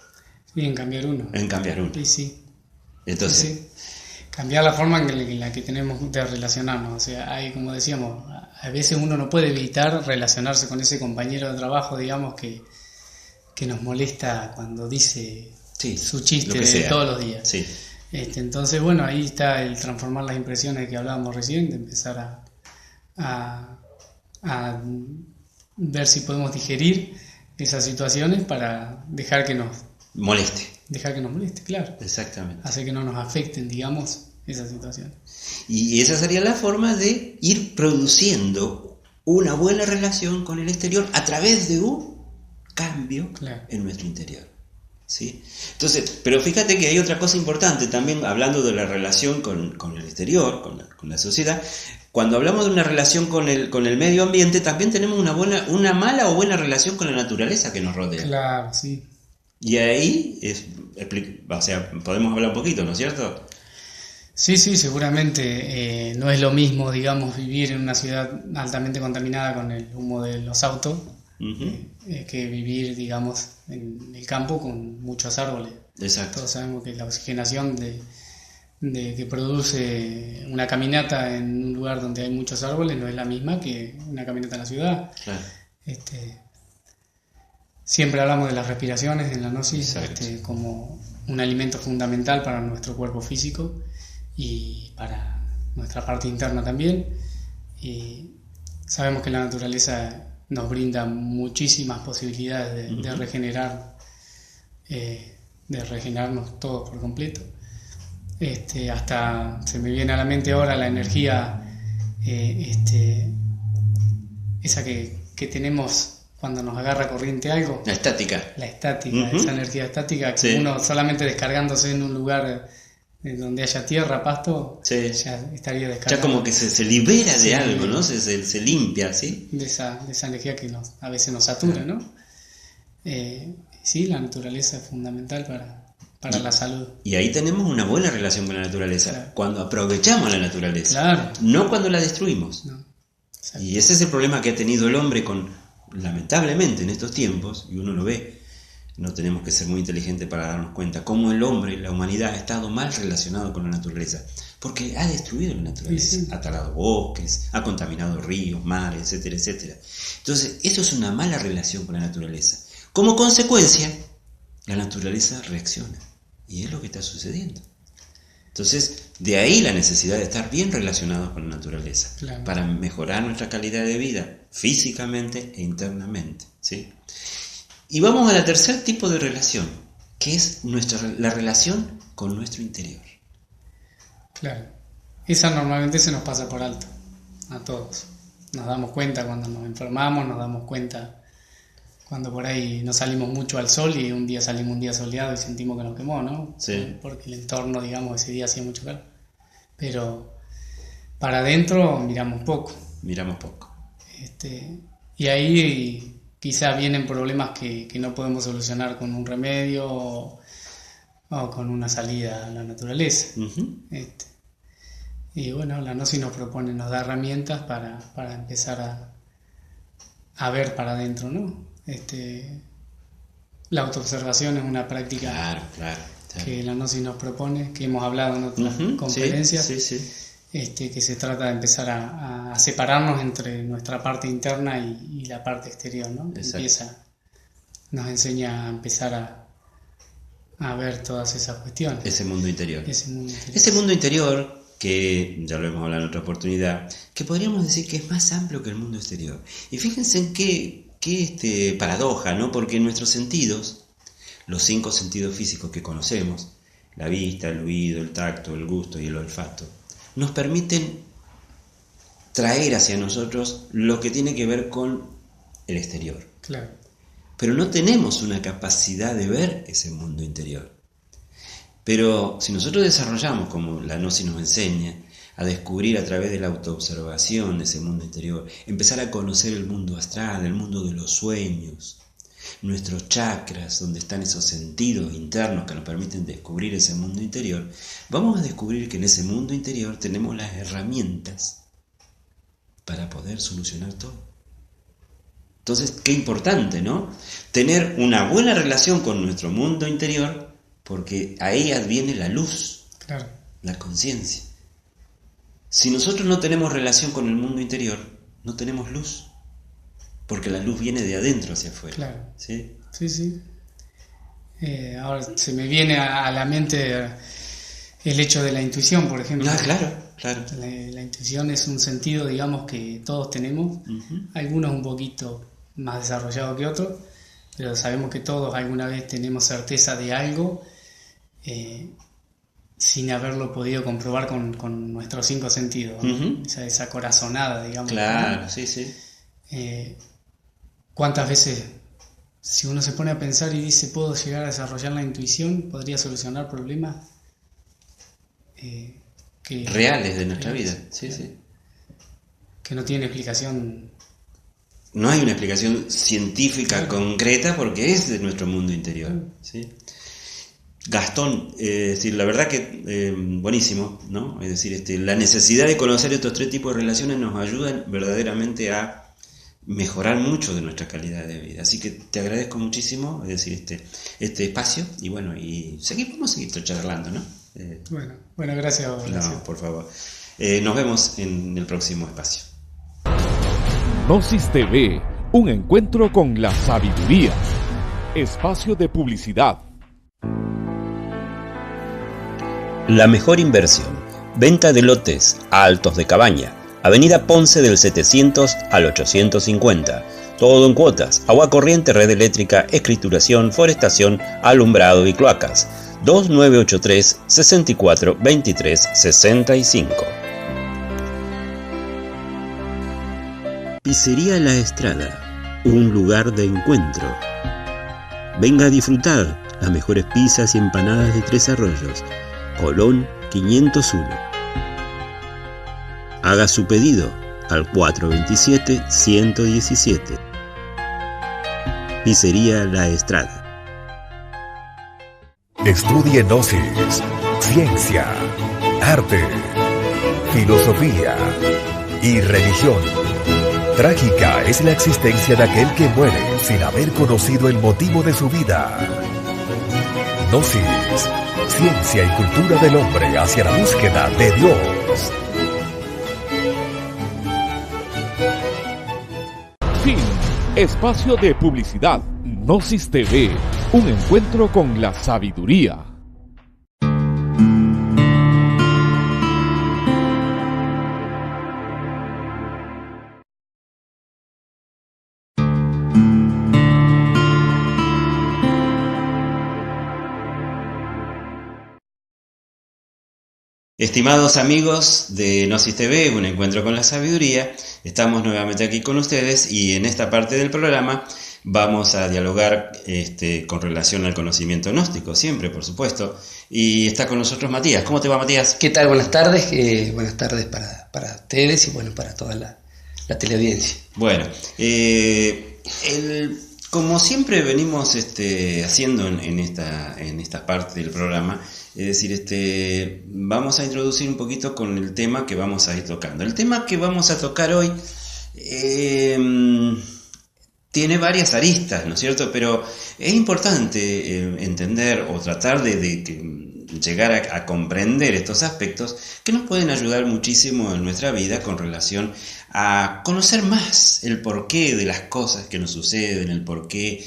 Sí, en cambiar uno. En cambiar uno. Sí, sí. Entonces, Sí. Cambiar la forma en la que tenemos de relacionarnos. O sea, hay, como decíamos, a veces uno no puede evitar relacionarse con ese compañero de trabajo, digamos, que nos molesta cuando dice sí, su chiste lo que de sea. todos los días. Sí. Entonces, bueno, ahí está el transformar las impresiones de que hablábamos recién, de empezar a ver si podemos digerir esas situaciones para dejar que nos moleste, claro. Exactamente. Hacer que no nos afecten, digamos, esas situaciones. Y esa sería la forma de ir produciendo una buena relación con el exterior a través de un cambio en nuestro interior. ¿Sí? Entonces, pero fíjate que hay otra cosa importante también, hablando de la relación con el exterior, con la sociedad. Cuando hablamos de una relación con el medio ambiente, también tenemos una mala o buena relación con la naturaleza que nos rodea. Claro, sí. Y ahí podemos hablar un poquito, ¿no es cierto? Sí, seguramente no es lo mismo, digamos, vivir en una ciudad altamente contaminada con el humo de los autos, que vivir, digamos, en el campo con muchos árboles. Exacto. Todos sabemos que la oxigenación que produce una caminata en un lugar donde hay muchos árboles no es la misma que una caminata en la ciudad. Claro. Siempre hablamos de las respiraciones en la gnosis como un alimento fundamental para nuestro cuerpo físico y para nuestra parte interna también. Y sabemos que la naturaleza nos brinda muchísimas posibilidades de regenerar, de regenerarnos todos por completo. Hasta se me viene a la mente ahora la energía esa que tenemos cuando nos agarra corriente algo. La estática, esa energía estática que uno solamente descargándose en un lugar donde haya tierra, pasto, ya estaría descargado. Ya como que se libera de algo, ¿no? Se limpia, ¿sí? De esa energía que a veces nos satura, ¿no? Sí, la naturaleza es fundamental para la salud. Y ahí tenemos una buena relación con la naturaleza, cuando aprovechamos la naturaleza, claro, no cuando la destruimos. No. Y ese es el problema que ha tenido el hombre lamentablemente en estos tiempos, y uno lo ve, no tenemos que ser muy inteligentes para darnos cuenta cómo el hombre, la humanidad, ha estado mal relacionado con la naturaleza, porque ha destruido la naturaleza, ha talado bosques, ha contaminado ríos, mares, etcétera, etcétera. Entonces, eso es una mala relación con la naturaleza. Como consecuencia, la naturaleza reacciona, y es lo que está sucediendo. Entonces, de ahí la necesidad de estar bien relacionados con la naturaleza, para mejorar nuestra calidad de vida, físicamente e internamente, ¿sí? Y vamos al tercer tipo de relación, que es la relación con nuestro interior. Claro, esa normalmente se nos pasa por alto, a todos. Nos damos cuenta cuando nos enfermamos, nos damos cuenta cuando por ahí no salimos mucho al sol y un día salimos un día soleado y sentimos que nos quemó, ¿no? Sí. Porque el entorno, digamos, ese día hacía mucho calor. Pero para adentro miramos poco. Y ahí quizá vienen problemas que no podemos solucionar con un remedio o con una salida a la naturaleza. Y bueno, la gnosis nos da herramientas para empezar a ver para adentro, ¿no? La autoobservación es una práctica que la gnosis nos propone, que hemos hablado en otras conferencias, que se trata de empezar a separarnos entre nuestra parte interna y la parte exterior, ¿no? Nos enseña a empezar a ver todas esas cuestiones. Ese mundo interior, que ya lo hemos hablado en otra oportunidad, que podríamos decir que es más amplio que el mundo exterior. Y fíjense en qué paradoja, ¿no? Porque nuestros sentidos, los 5 sentidos físicos que conocemos, la vista, el oído, el tacto, el gusto y el olfato, nos permiten traer hacia nosotros lo que tiene que ver con el exterior. Claro. Pero no tenemos una capacidad de ver ese mundo interior. Pero si nosotros desarrollamos, como la Gnosis nos enseña, a descubrir a través de la autoobservación ese mundo interior, empezar a conocer el mundo astral, el mundo de los sueños, nuestros chakras, donde están esos sentidos internos que nos permiten descubrir ese mundo interior, vamos a descubrir que en ese mundo interior tenemos las herramientas para poder solucionar todo. Entonces, qué importante, ¿no? Tener una buena relación con nuestro mundo interior, porque ahí adviene la luz, claro, la conciencia. Si nosotros no tenemos relación con el mundo interior, no tenemos luz, porque la luz viene de adentro hacia afuera. Claro. ¿Sí? Sí. Ahora se me viene a la mente el hecho de la intuición, por ejemplo. Claro. La intuición es un sentido, digamos, que todos tenemos, algunos un poquito más desarrollados que otros, pero sabemos que todos alguna vez tenemos certeza de algo sin haberlo podido comprobar con nuestros 5 sentidos, ¿no? Esa corazonada, digamos. Claro, ¿no? sí. ¿Cuántas veces, si uno se pone a pensar y dice, puedo llegar a desarrollar la intuición, podría solucionar problemas reales de nuestra vida? Sí. Que no tienen explicación. No hay una explicación científica concreta porque es de nuestro mundo interior. ¿Sí? Gastón, la verdad que buenísimo, ¿no? Es decir, la necesidad de conocer estos 3 tipos de relaciones nos ayudan verdaderamente a mejorar mucho de nuestra calidad de vida. Así que te agradezco muchísimo, es decir, este espacio, y bueno, vamos a seguir charlando, ¿no? Bueno, gracias. No, por favor. Nos vemos en el próximo espacio. Gnosis TV, un encuentro con la sabiduría. Espacio de publicidad. La mejor inversión. Venta de lotes a altos de cabaña. Avenida Ponce del 700 al 850. Todo en cuotas. Agua corriente, red eléctrica, escrituración, forestación, alumbrado y cloacas. 2983 64 23 65. Pizzería La Estrada, un lugar de encuentro. Venga a disfrutar las mejores pizzas y empanadas de Tres Arroyos, Colón 501. Haga su pedido al 427-117. Pizzería La Estrada. Estudie Gnosis, ciencia, arte, filosofía y religión. Trágica es la existencia de aquel que muere sin haber conocido el motivo de su vida. Gnosis, ciencia y cultura del hombre hacia la búsqueda de Dios. Fin. Espacio de publicidad. Gnosis TV, un encuentro con la sabiduría. Estimados amigos de Gnosis TV, un encuentro con la sabiduría, estamos nuevamente aquí con ustedes y en esta parte del programa vamos a dialogar con relación al conocimiento gnóstico, siempre por supuesto, y está con nosotros Matías. ¿Cómo te va, Matías? ¿Qué tal? Buenas tardes, buenas tardes para ustedes y bueno, para toda la teleaudiencia. Bueno, como siempre venimos haciendo en esta parte del programa, es decir, vamos a introducir un poquito con el tema que vamos a ir tocando. El tema que vamos a tocar hoy tiene varias aristas, ¿no es cierto? Pero es importante entender o tratar de llegar a comprender estos aspectos que nos pueden ayudar muchísimo en nuestra vida con relación a conocer más el porqué de las cosas que nos suceden, el porqué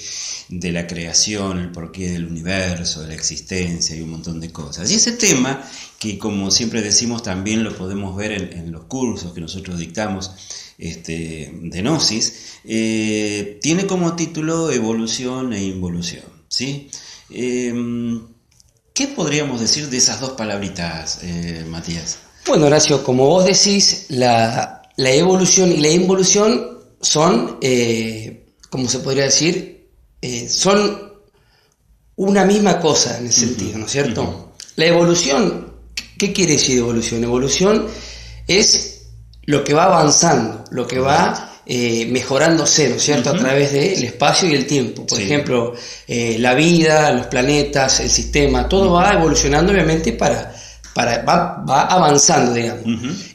de la creación, el porqué del universo, de la existencia y un montón de cosas. Y ese tema, que como siempre decimos también lo podemos ver en los cursos que nosotros dictamos de Gnosis, tiene como título Evolución e Involución, ¿sí? ¿Qué podríamos decir de esas dos palabritas, Matías? Bueno, Horacio, como vos decís, la evolución y la involución son como se podría decir, son una misma cosa en ese sentido, ¿no es cierto? La evolución, ¿qué quiere decir evolución? Evolución es lo que va avanzando, lo que va mejorándose, ¿no es cierto?, a través del espacio y el tiempo. Por ejemplo, la vida, los planetas, el sistema, todo va evolucionando, obviamente, va avanzando, digamos.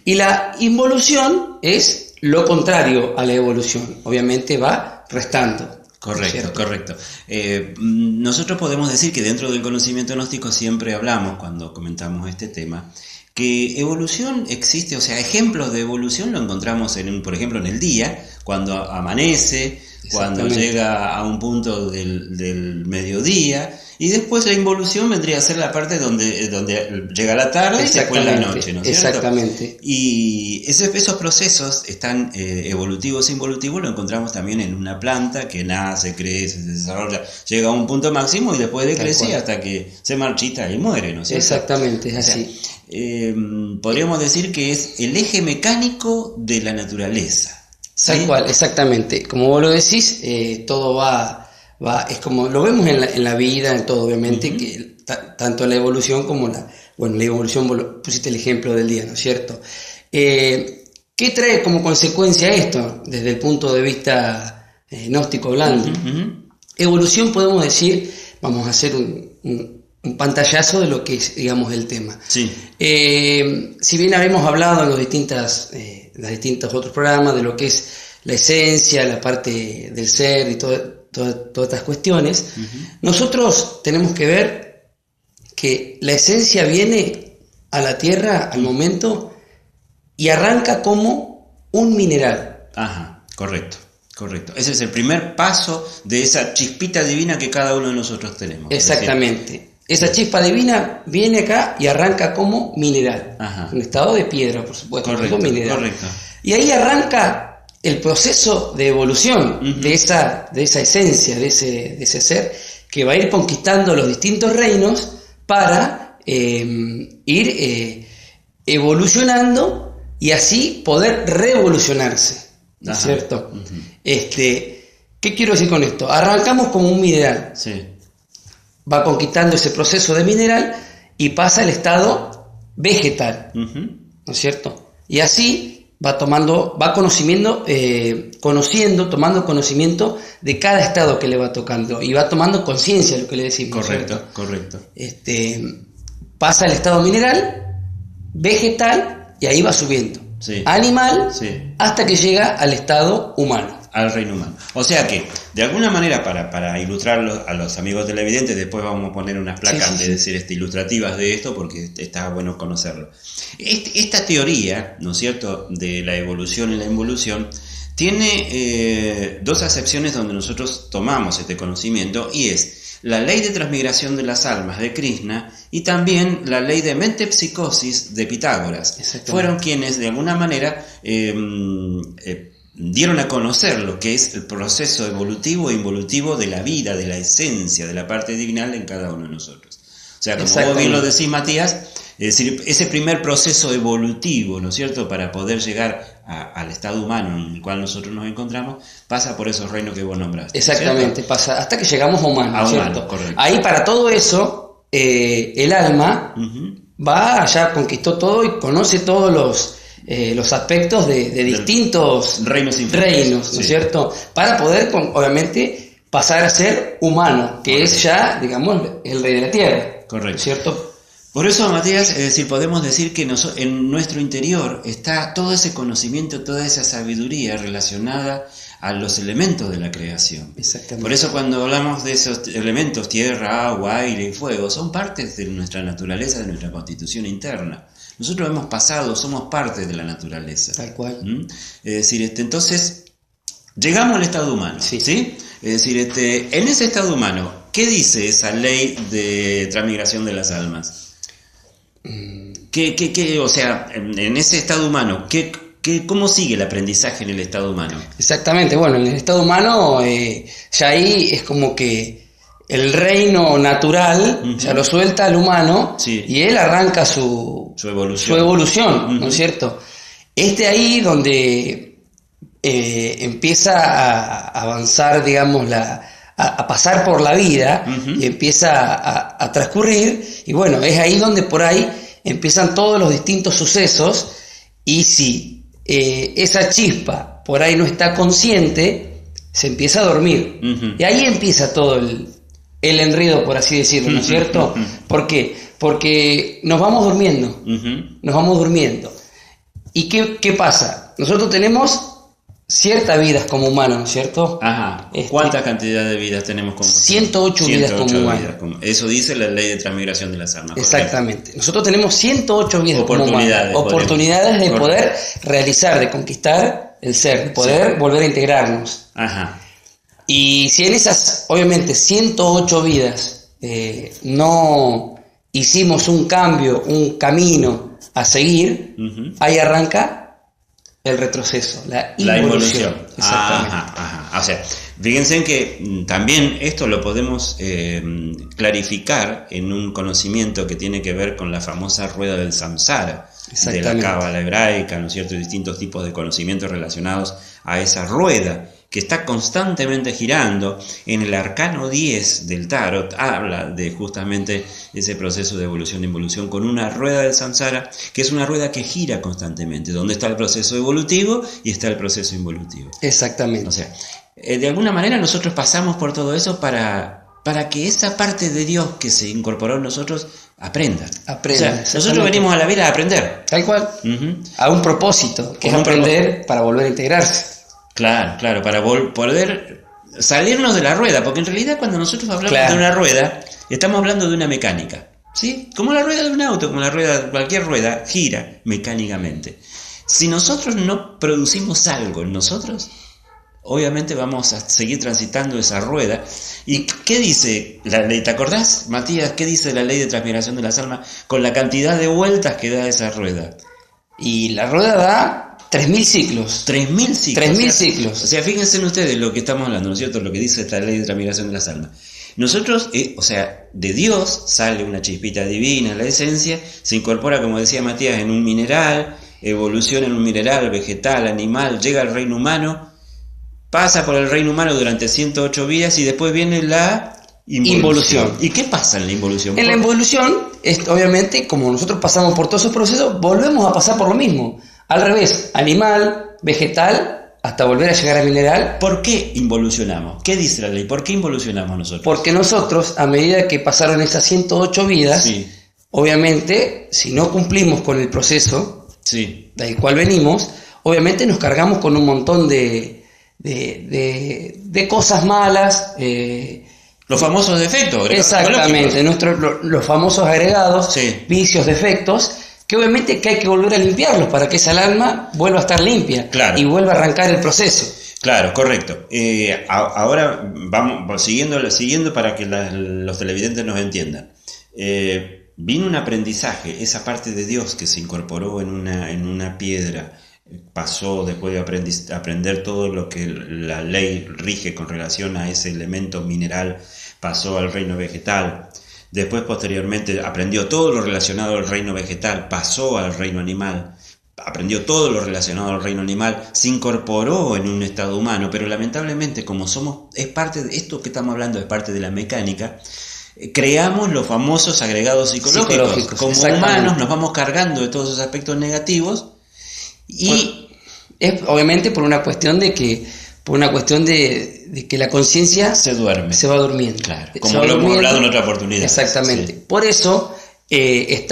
Y la involución es lo contrario a la evolución, obviamente va restando. Correcto, correcto. Nosotros podemos decir que dentro del conocimiento gnóstico siempre hablamos, cuando comentamos este tema, que evolución existe, o sea, ejemplos de evolución lo encontramos, por ejemplo, en el día, cuando amanece, cuando llega a un punto del mediodía, y después la involución vendría a ser la parte donde llega la tarde y después la noche, ¿no es cierto? Exactamente. Y esos procesos están evolutivos e involutivos, lo encontramos también en una planta que nace, crece, se desarrolla, llega a un punto máximo y después decrece hasta que se marchita y muere, ¿no es cierto? Exactamente, es así. Podríamos decir que es el eje mecánico de la naturaleza. ¿Sí? Tal cual, exactamente. Como vos lo decís, todo va, es como lo vemos en la vida, en todo, obviamente, que tanto la evolución como la evolución, vos pusiste el ejemplo del día, ¿no es cierto? ¿Qué trae como consecuencia esto desde el punto de vista gnóstico hablando? Evolución, podemos decir, vamos a hacer un pantallazo de lo que es, digamos, el tema. Sí. Si bien habíamos hablado en los distintos otros programas de lo que es la esencia, la parte del ser y todas estas cuestiones, nosotros tenemos que ver que la esencia viene a la Tierra al momento y arranca como un mineral. Ajá, correcto. Ese es el primer paso de esa chispita divina que cada uno de nosotros tenemos. Exactamente. Esa chispa divina viene acá y arranca como mineral. Un estado de piedra, por supuesto. Correcto, mineral. correcto. Y ahí arranca el proceso de evolución de esa esencia, de ese ser, que va a ir conquistando los distintos reinos para ir evolucionando y así poder revolucionarse. ¿No es cierto? ¿Qué quiero decir con esto? Arrancamos como un mineral. Sí. Va conquistando ese proceso de mineral y pasa al estado vegetal, ¿no es cierto? Y así va tomando conocimiento de cada estado que le va tocando y va tomando conciencia de lo que le decimos. Correcto. Pasa al estado mineral, vegetal y ahí va subiendo. Animal, hasta que llega al estado humano. Al reino humano. O sea que, de alguna manera, para ilustrarlo a los amigos televidentes, después vamos a poner unas placas ilustrativas de esto, porque está bueno conocerlo. Esta teoría, ¿no es cierto?, de la evolución y la involución, tiene dos acepciones donde nosotros tomamos este conocimiento, y es la ley de transmigración de las almas de Krishna y también la ley de metempsicosis de Pitágoras. Fueron quienes, de alguna manera, dieron a conocer lo que es el proceso evolutivo e involutivo de la vida, de la esencia, de la parte divinal en cada uno de nosotros. O sea, como vos bien lo decís, Matías, es decir, ese primer proceso evolutivo, ¿no es cierto?, para poder llegar al estado humano en el cual nosotros nos encontramos, pasa por esos reinos que vos nombraste. Exactamente, pasa hasta que llegamos a humano, ¿cierto? Correcto. Ahí, para todo eso, el alma va allá, conquistó todo y conoce todos los aspectos de distintos reinos, ¿no es cierto? Para poder, obviamente, pasar a ser humano, que es ya, digamos, el rey de la tierra. Correcto. ¿Cierto? Por eso, Matías, es decir, podemos decir que en nuestro interior está todo ese conocimiento, toda esa sabiduría relacionada a los elementos de la creación. Exactamente. Por eso cuando hablamos de esos elementos, tierra, agua, aire y fuego, son partes de nuestra naturaleza, de nuestra constitución interna. Nosotros hemos pasado, somos parte de la naturaleza. Tal cual. Es decir, entonces, llegamos al estado humano, ¿sí? Es decir, en ese estado humano, ¿qué dice esa ley de transmigración de las almas? O sea, en ese estado humano, ¿cómo sigue el aprendizaje en el estado humano? Exactamente, bueno, en el estado humano, ya ahí es como que el reino natural ya lo suelta al humano y él arranca su evolución, ¿no es cierto? Ahí donde empieza a avanzar, digamos, a pasar por la vida, y empieza a transcurrir, y bueno, es ahí donde por ahí empiezan todos los distintos sucesos, y si esa chispa por ahí no está consciente, se empieza a dormir, y ahí empieza todo el enredo, por así decirlo, ¿no es cierto? ¿Por qué? Porque nos vamos durmiendo, ¿y qué pasa? Nosotros tenemos ciertas vidas como humanos, ¿no es cierto? Ajá. ¿Cuántas cantidades de vidas tenemos como 108 vidas como humanos. Eso dice la ley de transmigración de las almas. Exactamente. Correcto. Nosotros tenemos 108 vidas como humanos. Oportunidades de poder realizar, de conquistar el ser, de poder volver a integrarnos. Ajá. Y si en esas, obviamente, 108 vidas no hicimos un cambio, un camino a seguir, ahí arranca el retroceso, la involución. Exactamente. Ajá. O sea, fíjense que también esto lo podemos clarificar en un conocimiento que tiene que ver con la famosa rueda del samsara, de la cábala hebraica, ¿no es cierto? Y distintos tipos de conocimientos relacionados a esa rueda, que está constantemente girando. En el arcano 10 del tarot habla de justamente ese proceso de evolución e involución con una rueda del samsara, que es una rueda que gira constantemente, donde está el proceso evolutivo y está el proceso involutivo. Exactamente. O sea, de alguna manera nosotros pasamos por todo eso para que esa parte de Dios que se incorporó en nosotros aprenda. O sea, nosotros venimos a la vida a aprender. Tal cual. A un propósito, que es aprender para volver a integrarse. Claro, para poder salirnos de la rueda, porque en realidad cuando nosotros hablamos de una rueda, estamos hablando de una mecánica, ¿sí? Como la rueda de un auto, como la rueda, cualquier rueda gira mecánicamente. Si nosotros no producimos algo en nosotros, obviamente vamos a seguir transitando esa rueda. ¿Y qué dice la ley? ¿Te acordás, Matías? ¿Qué dice la ley de transmigración de las almas con la cantidad de vueltas que da esa rueda? Y la rueda da 3.000 ciclos. 3.000 ciclos. 3.000 ciclos. O sea, fíjense en ustedes lo que estamos hablando, ¿no es cierto? Lo que dice esta ley de transmigración de las almas. Nosotros, o sea, de Dios sale una chispita divina, la esencia, se incorpora, como decía Matías, en un mineral, evoluciona en un mineral, vegetal, animal, llega al reino humano, pasa por el reino humano durante 108 vidas y después viene la involución. ¿Y qué pasa en la involución? En la involución, obviamente, como nosotros pasamos por todos esos procesos, volvemos a pasar por lo mismo. Al revés, animal, vegetal, hasta volver a llegar al mineral. ¿Por qué involucionamos? ¿Qué dice la ley? ¿Por qué involucionamos nosotros? Porque nosotros, a medida que pasaron esas 108 vidas, obviamente, si no cumplimos con el proceso del cual venimos, obviamente nos cargamos con un montón de cosas malas. Los famosos defectos. Exactamente, los famosos agregados, vicios, defectos, que obviamente que hay que volver a limpiarlos para que esa alma vuelva a estar limpia y vuelva a arrancar el proceso. Claro, correcto. Ahora vamos siguiendo para que los televidentes nos entiendan. Vino un aprendizaje, esa parte de Dios que se incorporó en una piedra, pasó después de aprender todo lo que la ley rige con relación a ese elemento mineral, pasó al reino vegetal. Después, posteriormente, aprendió todo lo relacionado al reino vegetal, pasó al reino animal, aprendió todo lo relacionado al reino animal, se incorporó en un estado humano, pero lamentablemente, como es parte de esto que estamos hablando, es parte de la mecánica, creamos los famosos agregados psicológicos. Como humanos nos vamos cargando de todos esos aspectos negativos y es obviamente por una cuestión de que la conciencia se va durmiendo. Claro, como lo hemos hablado en otra oportunidad. Exactamente. Por eso que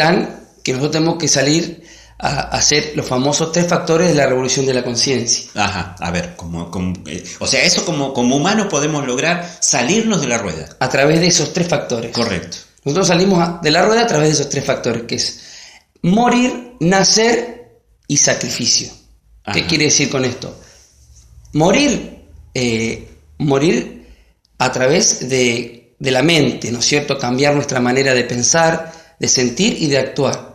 nosotros tenemos que salir a hacer los famosos 3 factores de la revolución de la conciencia. Ajá, a ver, o sea, eso como humanos podemos lograr salirnos de la rueda. A través de esos 3 factores. Correcto. Nosotros salimos de la rueda a través de esos 3 factores, que es morir, nacer y sacrificio. Ajá. ¿Qué quiere decir con esto? Morir a través de la mente, ¿no es cierto? Cambiar nuestra manera de pensar, de sentir y de actuar.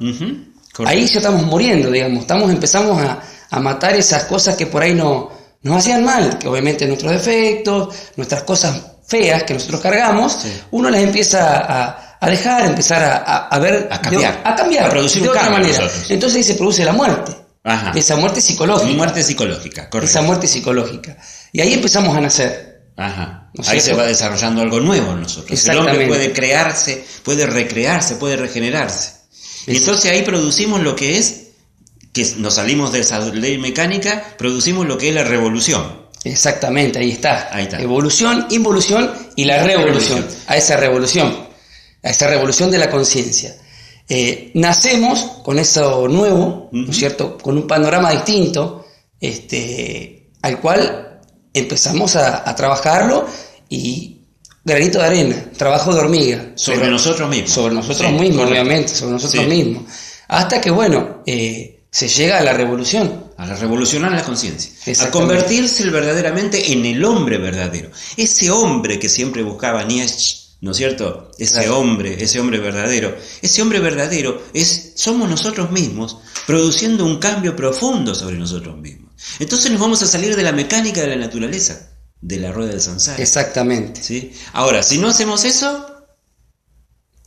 Ahí ya estamos muriendo, digamos, empezamos a matar esas cosas que por ahí nos hacían mal, que obviamente nuestros defectos, nuestras cosas feas que nosotros cargamos, uno las empieza a dejar, empezar a ver, a cambiar, a producir de un otra cambio manera. Entonces ahí se produce la muerte. Ajá. De esa muerte psicológica. Muerte psicológica, correcto. Esa muerte psicológica. Y ahí empezamos a nacer. Ajá. ¿No es Ahí cierto? se va desarrollando algo nuevo en nosotros. El hombre puede crearse, puede recrearse, puede regenerarse. Y entonces ahí producimos lo que es, que nos salimos de esa ley mecánica, producimos lo que es la revolución. Exactamente, ahí está. Ahí está. Evolución, involución y la revolución. A esa revolución de la conciencia. Nacemos con eso nuevo, ¿no es cierto? Con un panorama distinto, al cual empezamos a trabajarlo y granito de arena, trabajo de hormiga. Sobre nosotros mismos. Sobre nosotros mismos, correcto. Obviamente, sobre nosotros mismos. Hasta que, bueno, se llega a la revolución. A revolucionar la conciencia. A convertirse verdaderamente en el hombre verdadero. Ese hombre que siempre buscaba Nietzsche, ¿no es cierto? Ese hombre verdadero. Ese hombre verdadero somos nosotros mismos, produciendo un cambio profundo sobre nosotros mismos. Entonces nos vamos a salir de la mecánica de la naturaleza, de la rueda del samsara. Exactamente. ¿Sí? Ahora, si no hacemos eso...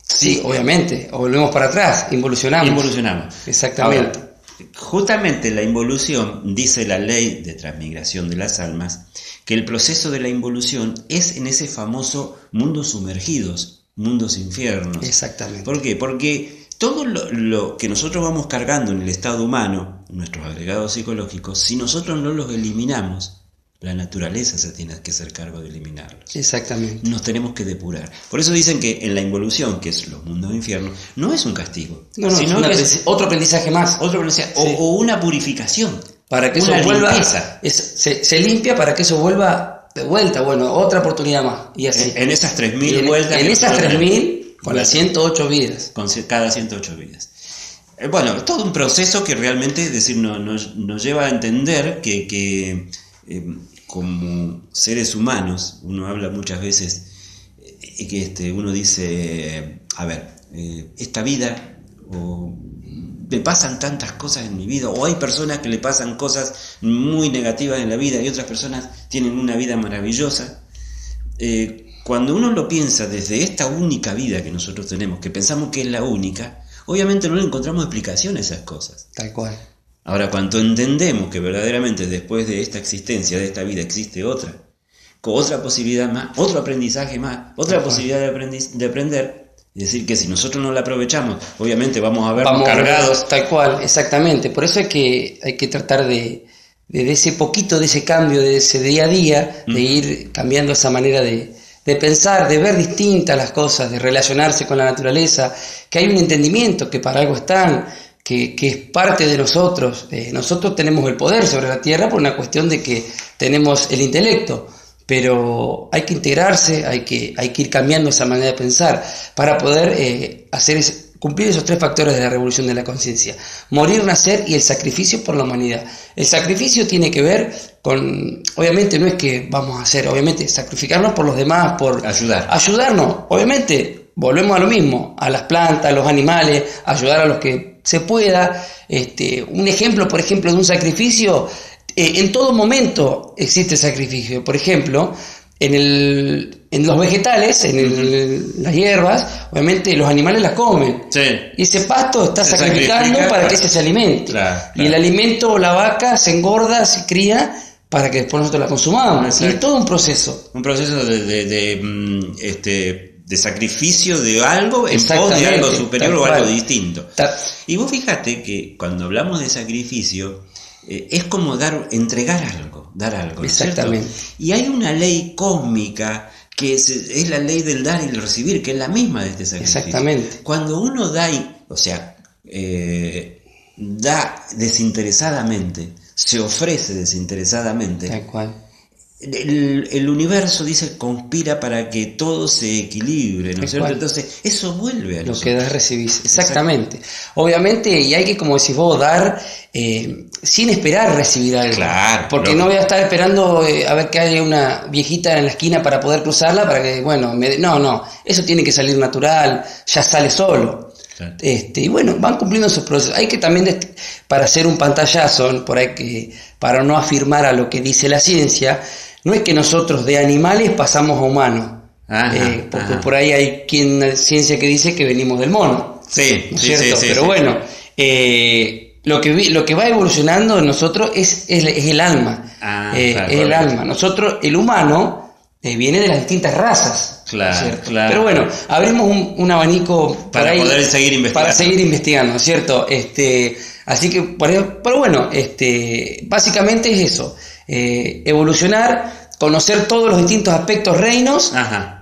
Sí, obviamente, o volvemos para atrás, involucionamos. Exactamente. Ahora, justamente la involución, dice la ley de transmigración de las almas, que el proceso de la involución es en ese famoso mundos sumergidos, mundos infiernos. Exactamente. ¿Por qué? Porque todo lo que nosotros vamos cargando en el estado humano, nuestros agregados psicológicos, si nosotros no los eliminamos, la naturaleza se tiene que hacer cargo de eliminarlos. Exactamente. Nos tenemos que depurar. Por eso dicen que en la involución, que es los mundos infiernos, no es un castigo, sino que es otro aprendizaje más. Otro aprendizaje, o una purificación. Para que eso vuelva, se limpia para que eso vuelva de vuelta. Bueno, otra oportunidad más. Y así. En esas 3.000 vueltas. En esas 3.000, con las 108 vidas. Con cada 108 vidas. Bueno, es todo un proceso que realmente, es decir, nos lleva a entender que como seres humanos, uno habla muchas veces que uno dice, a ver, esta vida, o me pasan tantas cosas en mi vida, o hay personas que le pasan cosas muy negativas en la vida y otras personas tienen una vida maravillosa. Cuando uno lo piensa desde esta única vida que nosotros tenemos, que pensamos que es la única, obviamente no le encontramos explicación a esas cosas. Tal cual. Ahora, cuando entendemos que verdaderamente después de esta existencia, de esta vida, existe otra, con otra posibilidad más, otro aprendizaje más, otra posibilidad de aprender, es decir, que si nosotros no la aprovechamos, obviamente vamos a vernos cargados. Tal cual, exactamente. Por eso hay que tratar de ese poquito, de ese cambio, de ese día a día, de ir cambiando esa manera de pensar, de ver distintas las cosas, de relacionarse con la naturaleza, que hay un entendimiento, que para algo están, que es parte de nosotros. Nosotros tenemos el poder sobre la tierra por una cuestión de que tenemos el intelecto, pero hay que integrarse, hay que ir cambiando esa manera de pensar para poder cumplir esos 3 factores de la revolución de la conciencia: morir, nacer y el sacrificio por la humanidad. El sacrificio tiene que ver con, obviamente no es que vamos a hacer, obviamente sacrificarnos por los demás, por ayudarnos, obviamente volvemos a lo mismo, a las plantas, a los animales, ayudar a los que se pueda. Un ejemplo, por ejemplo, de un sacrificio, en todo momento existe sacrificio. Por ejemplo, en los vegetales, las hierbas, obviamente los animales las comen. Sí. Y ese pasto está sacrificando para que ese se alimente. Claro. Y el alimento, la vaca, se engorda, se cría para que después nosotros la consumamos. Exacto. Y es todo un proceso. Un proceso de sacrificio de algo en pos de algo superior o algo distinto. Y vos fíjate que cuando hablamos de sacrificio, es como entregar algo, dar algo. Exactamente. ¿Cierto? Y hay una ley cósmica que es la ley del dar y el recibir, que es la misma de este sacrificio. Exactamente. Cuando uno da, da desinteresadamente, se ofrece desinteresadamente, tal cual. El universo, dice, conspira para que todo se equilibre, ¿no es cierto? Entonces, eso vuelve a lo que das, recibís. Exactamente. Obviamente, y hay que, como decís vos, dar sin esperar recibir algo. Claro. Porque no voy a estar esperando a ver que haya una viejita en la esquina para poder cruzarla, para que, bueno, no. Eso tiene que salir natural, ya sale solo. Claro. Y bueno, van cumpliendo esos procesos. Hay que también, para hacer un pantallazo, por ahí para no afirmar a lo que dice la ciencia, no es que nosotros de animales pasamos a humanos, porque por ahí hay ciencia que dice que venimos del mono. Sí, ¿no es cierto? Sí, pero bueno, lo que va evolucionando en nosotros es el alma. Claro, es el alma. Nosotros, el humano, viene de las distintas razas. Claro, claro. Pero bueno, abrimos un abanico para poder seguir investigando. Para seguir investigando, ¿cierto? Así que, pero bueno, básicamente es eso. Evolucionar, conocer todos los distintos aspectos reinos,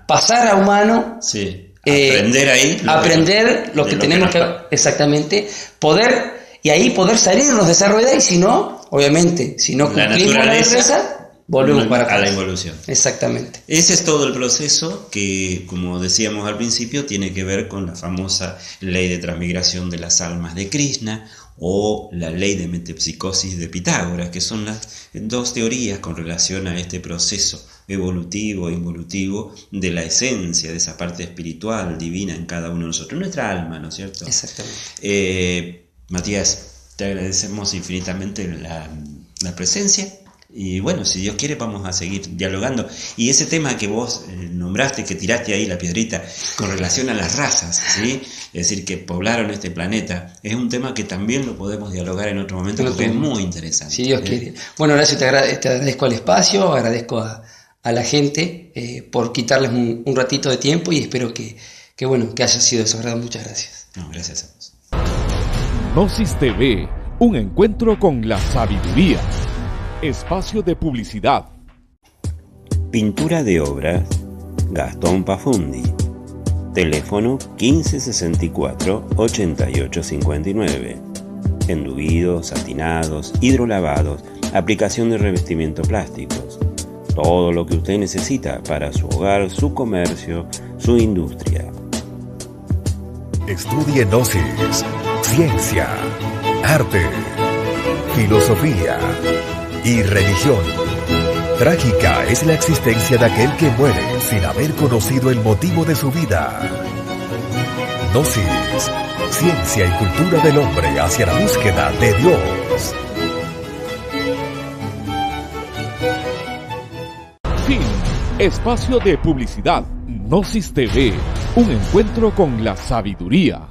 pasar a humano. Sí. Aprender ahí. Aprender lo que tenemos que... Exactamente. Y ahí poder salirnos de esa rueda, y si no, obviamente, si no cumplimos la naturaleza, volvemos para acá. A la involución. Exactamente. Ese es todo el proceso que, como decíamos al principio, tiene que ver con la famosa ley de transmigración de las almas de Krishna o la ley de metempsicosis de Pitágoras, que son las dos teorías con relación a este proceso evolutivo e involutivo de la esencia, de esa parte espiritual, divina en cada uno de nosotros, nuestra alma, ¿no es cierto? Exactamente. Matías, te agradecemos infinitamente la presencia y bueno, si Dios quiere vamos a seguir dialogando. Y ese tema que vos nombraste, que tiraste ahí la piedrita con relación a las razas, ¿sí? Es decir, que poblaron este planeta, es un tema que también lo podemos dialogar en otro momento porque es muy interesante. Si Dios quiere. Bueno, Horacio, te agradezco al espacio, agradezco a la gente por quitarles un ratito de tiempo, y espero que haya sido de su agrado. Muchas gracias. No, gracias a vos. Gnosis TV, un encuentro con la sabiduría. Espacio de publicidad. Pintura de obras, Gastón Pafundi. Teléfono 1564-8859. Enduidos, satinados, hidrolavados, aplicación de revestimiento plásticos. Todo lo que usted necesita para su hogar, su comercio, su industria. Estudie Gnosis, ciencia, arte, filosofía y religión. Trágica es la existencia de aquel que muere sin haber conocido el motivo de su vida. Gnosis, ciencia y cultura del hombre hacia la búsqueda de Dios. Fin. Espacio de publicidad. Gnosis TV, un encuentro con la sabiduría.